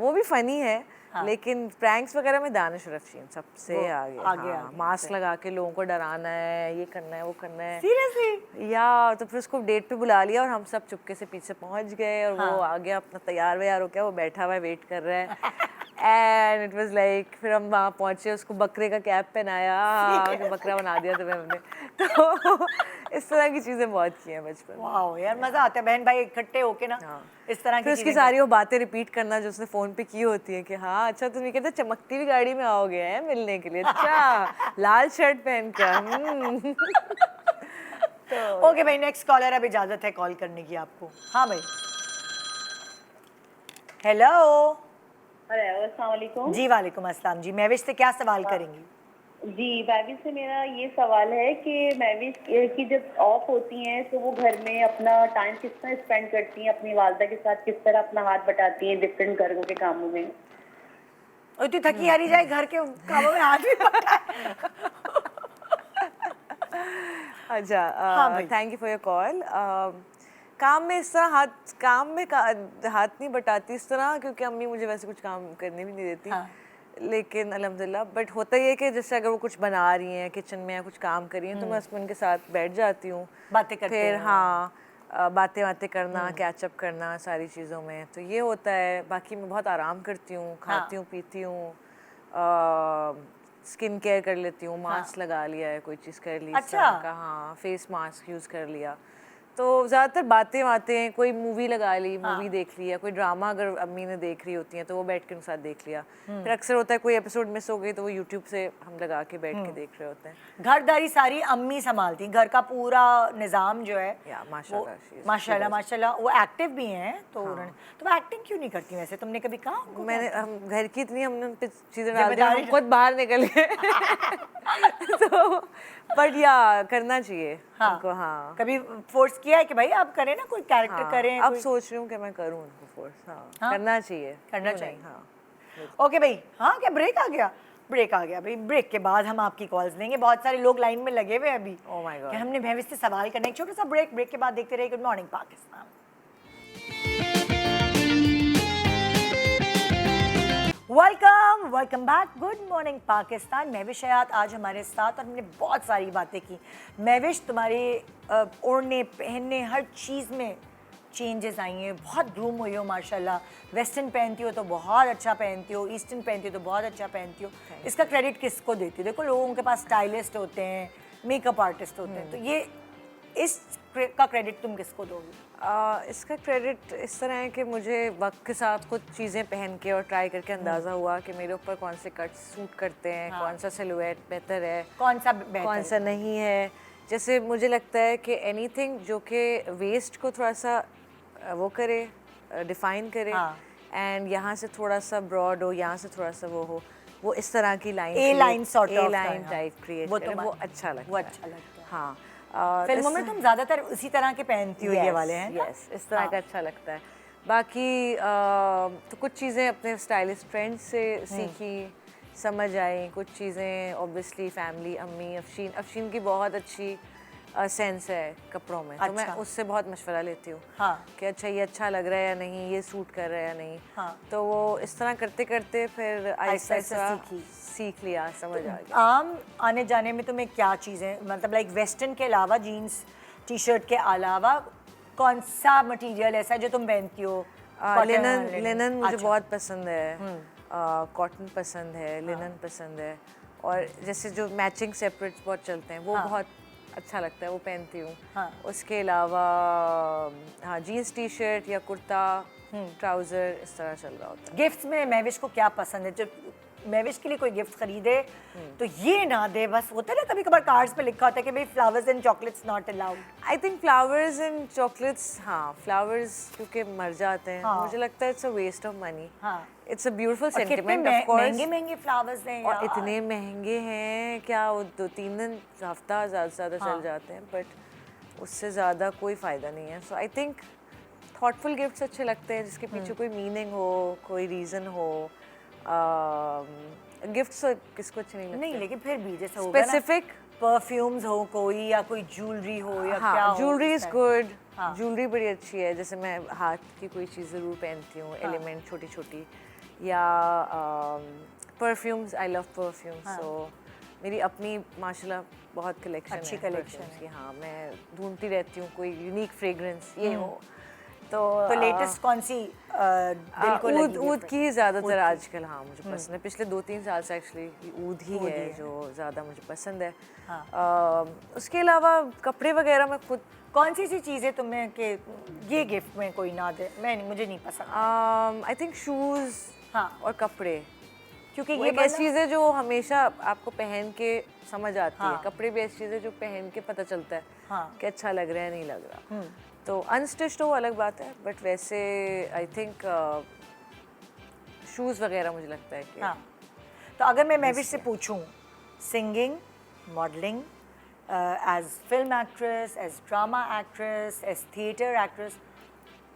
वो भी फनी है। लेकिन प्रैंक्स वगैरह में दानिश और अफशीन सबसे वो आगे। आगे, हाँ, आगे। मास्क लगा के लोगों को डराना है, ये करना है वो करना है। सीरियसली? या तो फिर उसको डेट पे बुला लिया और हम सब चुपके से पीछे पहुंच गए और वो आ गया अपना तैयार व्यार हो गया, वो बैठा हुआ है वेट कर रहा है। एंड इट वाज लाइक फिर हम वहाँ पहुँचे, उसको बकरे का कैप पहनाया, बकरा बना दिया था हमने। तो इस तरह की चीज़ें बहुत की हैं बचपन में। वाह यार, मजा आता है बहन भाई इकट्ठे होके ना, इस तरह की फिर उसकी चीजें सारी वो बातें रिपीट करना जो उसने फ़ोन पे की होती है कि हाँ अच्छा तुम ये कहते चमकती हुई गाड़ी में आओगे हैं मिलने के लिए, अच्छा लाल शर्ट पहन कर। ओके भाई, नेक्स्ट कॉलर, अब इजाजत है कॉल करने की आपको। हाँ भाई, हेलो। हेलो, अस्सलाम वालेकुम। जी वालेकुम अस्सलाम जी, महविश से क्या सवाल करेंगी? जी, महविश से मेरा ये सवाल है कि महविश की जब ऑफ होती हैं तो वो घर में अपना टाइम किस तरह स्पेंड करती हैं, अपनी वालदा के साथ किस तरह अपना हाथ बटाती हैं डिफरेंट घरों के कामों में? और तू थकी हारी जाए घर के कामों में हाथ भी पकड़ा। अच्छा, हाँ भाई। Thank you for your call. काम में इस तरह हाथ नहीं बटाती इस तरह, क्योंकि अम्मी मुझे वैसे कुछ काम करने भी नहीं देती। हाँ। लेकिन अल्हम्दुलिल्लाह, बट होता ये है कि जैसे अगर वो कुछ बना रही हैं किचन में या कुछ काम कर रही हैं तो मैं उसमें उनके साथ बैठ जाती हूँ, बातें करते फिर हैं। हाँ बातें करना, कैचअप करना सारी चीज़ों में, तो ये होता है। बाकी मैं बहुत आराम करती हूँ, खाती हूँ पीती हूँ, स्किन केयर कर लेती हूँ, मास्क लगा लिया है, कोई चीज़ कर ली इस अच्छा। तरह का, हाँ फेस मास्क यूज़ कर लिया। तो ज़्यादातर बातें, कोई मूवी लगा ली, मूवी देख लिया, कोई ड्रामा अगर अम्मी ने देख रही होती हैं तो वो बैठ के उनके साथ देख लिया। फिर अक्सर होता है कोई एपिसोड मिस हो गई तो वो यूट्यूब से हम लगा के बैठ के देख रहे होते हैं। घरदारी सारी अम्मी संभालती, घर का पूरा निज़ाम जो है। या माशाल्लाह, she is- माशाल्लाह माशाल्लाह, वो एक्टिव भी हैं तो उन्होंने, तो वो एक्टिंग क्यों नहीं करती वैसे? तुमने कभी कहा उनको? मैंने हम घर की इतनी हमने उन पे चीज़ें डाल दी, हम जिम्मेदारी- खुद बाहर निकल गए। तो बट या करना चाहिए उनको। हाँ कभी फोर्स किया है कि भाई आप करें ना, कोई कैरेक्टर हाँ, करें? अब कोई- सोच रही हूँ कि मैं करूँ उनको फोर्स। हाँ करना चाहिए, करना क्यों चाहिए। नहीं? हाँ ओके भाई, हाँ क्या ब्रेक आ गया? ब्रेक आ गया भाई, ब्रेक के बाद हम आपकी कॉल्स लेंगे। बहुत सारे लोग लाइन में लगे हुए हैं अभी Oh my God. कि हमने महविश से सवाल करना है। एक छोटा सा ब्रेक के बाद देखते रहिए good morning Pakistan. Welcome back, good morning Pakistan. Mahwish Hayat आज हमारे साथ और हमने बहुत सारी बातें की। महविश, तुम्हारे ओढ़ने पहनने हर चीज़ में चेंजेस आई हैं, बहुत ग्रूम हुई हो माशाल्लाह। वेस्टर्न पहनती हो तो बहुत अच्छा पहनती हो, ईस्टर्न पहनती हो तो बहुत अच्छा पहनती हो। इसका क्रेडिट किसको देती हो? देखो लोगों के पास स्टाइलिस्ट होते हैं, मेकअप आर्टिस्ट होते हैं, तो ये इसका क्रेडिट तुम किसको दोगी? इसका क्रेडिट इस तरह है कि मुझे वक्त के साथ कुछ चीज़ें पहन के और ट्राई करके अंदाज़ा हुआ कि मेरे ऊपर कौन से कट सूट करते हैं, कौन सा सिलुएट बेहतर है, कौन सा बेहतर कौन सा नहीं है। जैसे मुझे लगता है कि एनीथिंग जो कि वेस्ट को थोड़ा सा वो करे, डिफाइन करे, एंड यहाँ से थोड़ा सा ब्रॉड हो, यहाँ से थोड़ा सा वो हो, वो इस तरह की line, A line sort of, A line type create वो करे, तो वो अच्छा लगता है। वो अच्छा लगता है। हाँ फिल्मों में तुम ज्यादातर उसी तरह के पहनती हो, ये वाले हैं ना? यस, इस तरह का अच्छा लगता है। बाकी तो कुछ चीज़ें अपने स्टाइलिस्ट फ्रेंड्स से सीखी, समझ आई। कुछ चीज़ें ऑब्वियसली फैमिली, अम्मी, अफशीन की बहुत अच्छी सेंस है कपड़ों में, तो मैं उससे बहुत मशवरा लेती हूँ कि अच्छा ये अच्छा लग रहा है या नहीं, ये सूट कर रहा है या नहीं। तो वो इस तरह करते करते फिर आहिस्ता आहिस्ता सीख लिया, समझ आ गया। आम आने जाने में तुम्हें क्या चीज़ें, मतलब लाइक वेस्टर्न के अलावा, जीन्स टी शर्ट के अलावा कौन सा मटेरियल ऐसा है जो तुम पहनती हो? लिनन मुझे बहुत पसंद है, कॉटन पसंद है, लिनन पसंद है, और जैसे जो मैचिंग सेपरेट्स बहुत चलते हैं वो बहुत अच्छा लगता है, वो पहनती हूँ। उसके अलावा हाँ जीन्स टी शर्ट या कुर्ता ट्राउज़र इस तरह चल रहा होता है। गिफ्ट्स में महविश को क्या पसंद है? जब महविश के लिए कोई गिफ्ट खरीदे तो ये ना दे, बस होता है ना कभी कभार कार्ड्स पे लिखा होता है कि भाई flowers and chocolates not allowed. I think flowers and chocolates, हाँ फ्लावर्स क्योंकि मर जाते हैं, मुझे लगता है it's a waste of money. It's a beautiful sentiment of course. महंगे महंगे फ्लावर्स हैं और इतने महंगे हैं, क्या वो 2-3 दिन हफ्ता ज़्यादा से ज़्यादा चल जाते हैं, बट उससे ज़्यादा कोई फ़ायदा नहीं है। सो आई थिंक थॉटफुल गिफ्ट्स अच्छे लगते हैं जिसके पीछे कोई मीनिंग हो, कोई रीज़न हो। गिफ्ट्स किसको अच्छे नहीं लगते? नहीं, लेकिन फिर भी जैसे होगा ना, स्पेसिफिक परफ्यूम्स हो कोई, या कोई ज्वेलरी हो, या क्या हो, ज्वेलरी इज गुड, ज्वेलरी बड़ी अच्छी है। जैसे मैं हाथ की कोई चीज़ ज़रूर पहनती हूँ, एलिमेंट छोटी छोटी, या परफ्यूम्स, आई लव परफ्यूम्स। सो मेरी अपनी माशाल्लाह बहुत कलेक्शन, अच्छी है कलेक्शन परफ्यूम्स की। हाँ, मैं ढूंढती रहती हूँ कोई यूनिक फ्रेग्रेंस ये हो, तो लेटेस्ट कौन सी दिल को लगी ऊद की ज़्यादातर आजकल हाँ मुझे पसंद है। पिछले 2-3 साल से एक्चुअली ऊद ही है जो ज़्यादा मुझे पसंद है। उसके अलावा कपड़े वगैरह में खुद कौन सी चीज़ें तुम्हें कि ये गिफ्ट में कोई ना दे, मुझे नहीं पसंद। आई थिंक शूज़ हाँ और कपड़े, क्योंकि वो ये एक ऐसी चीज़ है जो हमेशा आपको पहन के समझ आती है। कपड़े भी ऐसी चीज़ है जो पहन के पता चलता है कि अच्छा लग रहा है नहीं लग रहा। तो अनस्टिच्ड हो अलग बात है, बट वैसे आई थिंक शूज़ वगैरह मुझे लगता है कि हाँ। तो अगर मैं महविश से पूछूं singing, modelling, as film actress, as drama actress, as theatre actress,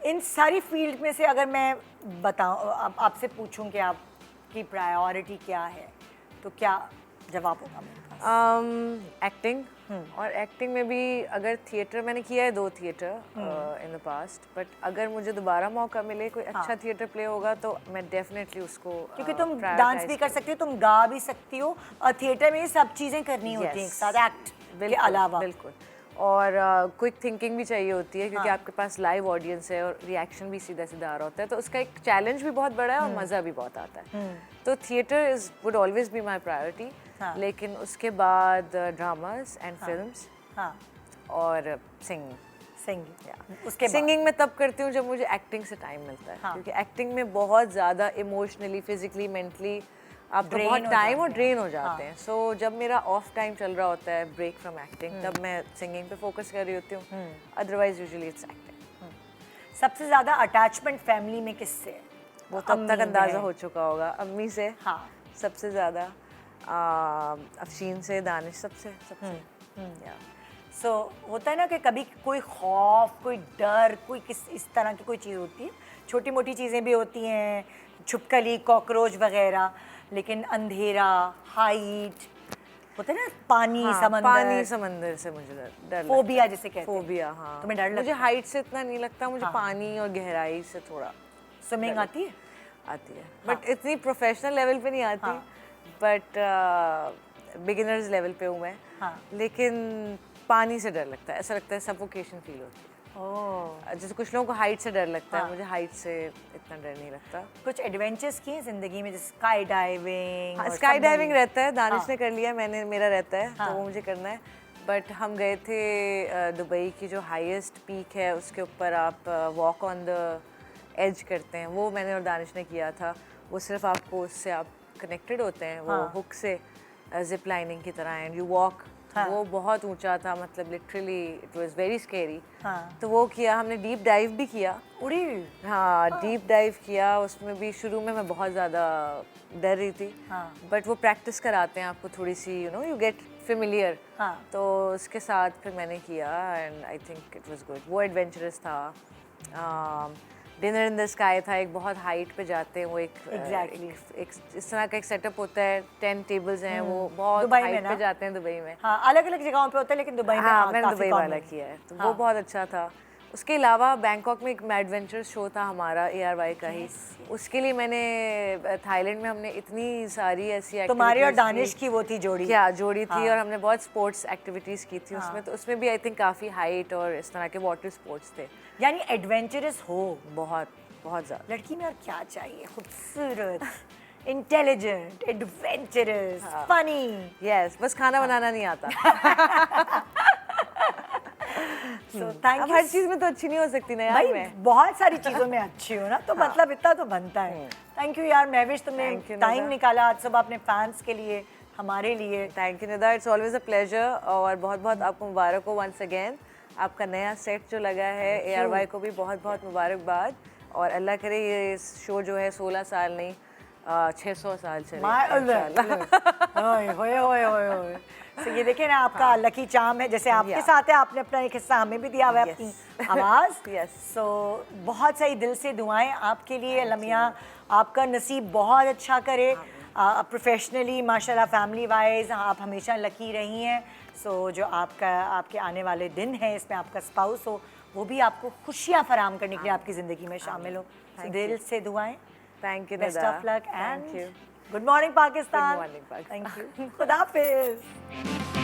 इन सारी फील्ड में से अगर मैं बताऊं आपसे पूछूं कि आपकी प्रायोरिटी क्या है, तो क्या जवाब होगा मेरे पास? एक्टिंग। और एक्टिंग में भी अगर थिएटर मैंने किया है 2 theatre in the past, but अगर मुझे दोबारा मौका मिले कोई अच्छा थिएटर प्ले होगा तो मैं डेफिनेटली उसको क्योंकि तुम डांस भी कर सकती हो, तुम गा भी सकती हो, और थिएटर में ये सब चीज़ें करनी होती हैं एक साथ एक्ट के अलावा। बिल्कुल। और क्विक थिंकिंग भी चाहिए होती है क्योंकि आपके पास लाइव ऑडियंस है और रिएक्शन भी सीधा सीधा आ रहा होता है, तो उसका एक चैलेंज भी बहुत बड़ा है और मज़ा भी बहुत आता है। तो theatre would always be my priority. लेकिन उसके बाद ड्रामास एंड फिल्म्स और सिंगिंग। उसके सिंगिंग में तब करती हूँ जब मुझे एक्टिंग से टाइम मिलता है, क्योंकि एक्टिंग में बहुत ज़्यादा इमोशनली, फिजिकली, मेंटली आप बहुत टाइम और ड्रेन हो जाते हैं। सो जब मेरा ऑफ टाइम चल रहा होता है, ब्रेक फ्रॉम एक्टिंग, तब मैं सिंगिंग पे फोकस कर रही होती हूँ। Otherwise usually it's acting. सबसे ज़्यादा अटैचमेंट फैमिली में किससे है? वो तब तक अंदाज़ा हो चुका होगा। अम्मी से हाँ सबसे ज़्यादा, अफशीन से, दानिश सबसे। सो होता है ना कि कभी कोई खौफ, कोई डर, कोई इस तरह की कोई चीज़ होती है, छोटी मोटी चीज़ें भी होती हैं, छुपकली, कॉकरोच वगैरह, लेकिन अंधेरा, हाइट, होता है ना, पानी, समंदर से मुझे डर लगता फोबिया जिसे कहते हैं। फोबिया, हाँ। तुम्हें डर लगता मुझे हाइट से इतना नहीं लगता, मुझे पानी और गहराई से थोड़ा। स्विमिंग आती है? आती है, बट इतनी प्रोफेशनल लेवल पे नहीं आती, बट बिगिनर्स लेवल पे हूँ मैं। लेकिन पानी से डर लगता है, ऐसा लगता है सफोकेशन फील होती है। जैसे कुछ लोगों को हाइट से डर लगता है, मुझे हाइट से इतना डर नहीं लगता। कुछ एडवेंचर्स किए जिंदगी में, जैसे स्काई डाइविंग? स्काई डाइविंग रहता है, दानिश ने कर लिया, मेरा रहता है, तो वो मुझे करना है। बट हम गए थे दुबई की जो हाईएस्ट पीक है, उसके ऊपर आप वॉक ऑन द एज करते हैं, वो मैंने और दानिश ने किया था। वो सिर्फ आपको उससे आप कनेक्टेड होते हैं, वो हुक से, जिप लाइनिंग की तरह, एंड यू वॉक। वो बहुत ऊंचा था, मतलब literally it was very scary. तो वो किया हमने, डीप डाइव भी किया। हाँ, डीप डाइव किया। उसमें भी शुरू में मैं बहुत ज़्यादा डर रही थी, बट वो प्रैक्टिस कराते हैं आपको थोड़ी सी, यू गेट फेमिलियर। तो उसके साथ फिर मैंने किया and I think it was good. वो एडवेंचरस था। डिनर इन द स्काई था, एक बहुत हाइट पे जाते हैं वो, एक इस तरह का एक सेटअप होता है, 10 टेबल्स हैं, वो बहुत हाइट पे जाते हैं दुबई में। हाँ, अलग अलग जगहों पे होता है, लेकिन दुबई में मैंने दुबई वाला किया है, तो वो बहुत अच्छा था। उसके अलावा बैंकॉक में एक एडवेंचर शो था हमारा, ARY का ही। उसके लिए मैंने थाईलैंड में हमने इतनी सारी ऐसी तुम्हारी और दानिश की वो थी जोड़ी? क्या जोड़ी थी, और हमने बहुत स्पोर्ट्स एक्टिविटीज़ की थी उसमें। तो उसमें भी आई थिंक काफ़ी हाइट और इस तरह के वाटर स्पोर्ट्स थे। यानी एडवेंचरस हो बहुत बहुत ज़्यादा। लड़की में और क्या चाहिए? खूबसूरत, इंटेलिजेंट, एडवेंचरस, फनी। यस, बस खाना बनाना नहीं आता। अब हर चीज़ में तो अच्छी नहीं हो सकती ना यार। भाई मैं बहुत सारी चीज़ों में अच्छी हो ना, तो मतलब इतना तो बनता है। थैंक यू यार महविश, तुमने टाइम निकाला आज सुबह अपने फैंस के लिए, हमारे लिए। Thank you Nida, it's always a pleasure. और बहुत बहुत आपको मुबारक हो वंस अगेन, आपका नया सेट जो लगा है। ARY को भी बहुत बहुत मुबारकबाद, और अल्लाह करे ये शो जो है 16 साल नहीं 600 साल चले इंशाल्लाह। तो ये देखिए ना, आपका लकी चार्म है, जैसे आपके साथ है, आपने अपना एक हिस्सा हमें भी दिया हुआ है, अपनी आवाज़। सो बहुत सही दिल से दुआएं आपके लिए लमिया, आपका नसीब बहुत अच्छा करे, प्रोफेशनली माशाल्लाह, फैमिली वाइज आप हमेशा लकी रही हैं। सो जो आपके आने वाले दिन हैं, इसमें आपका स्पाउस हो, वो भी आपको खुशियाँ फराम करने के लिए आपकी ज़िंदगी में शामिल हो। दिल से दुआएं। Thank you, best of luck and good morning Pakistan. Good morning Pakistan. Thank you, खुदा हाफिज़।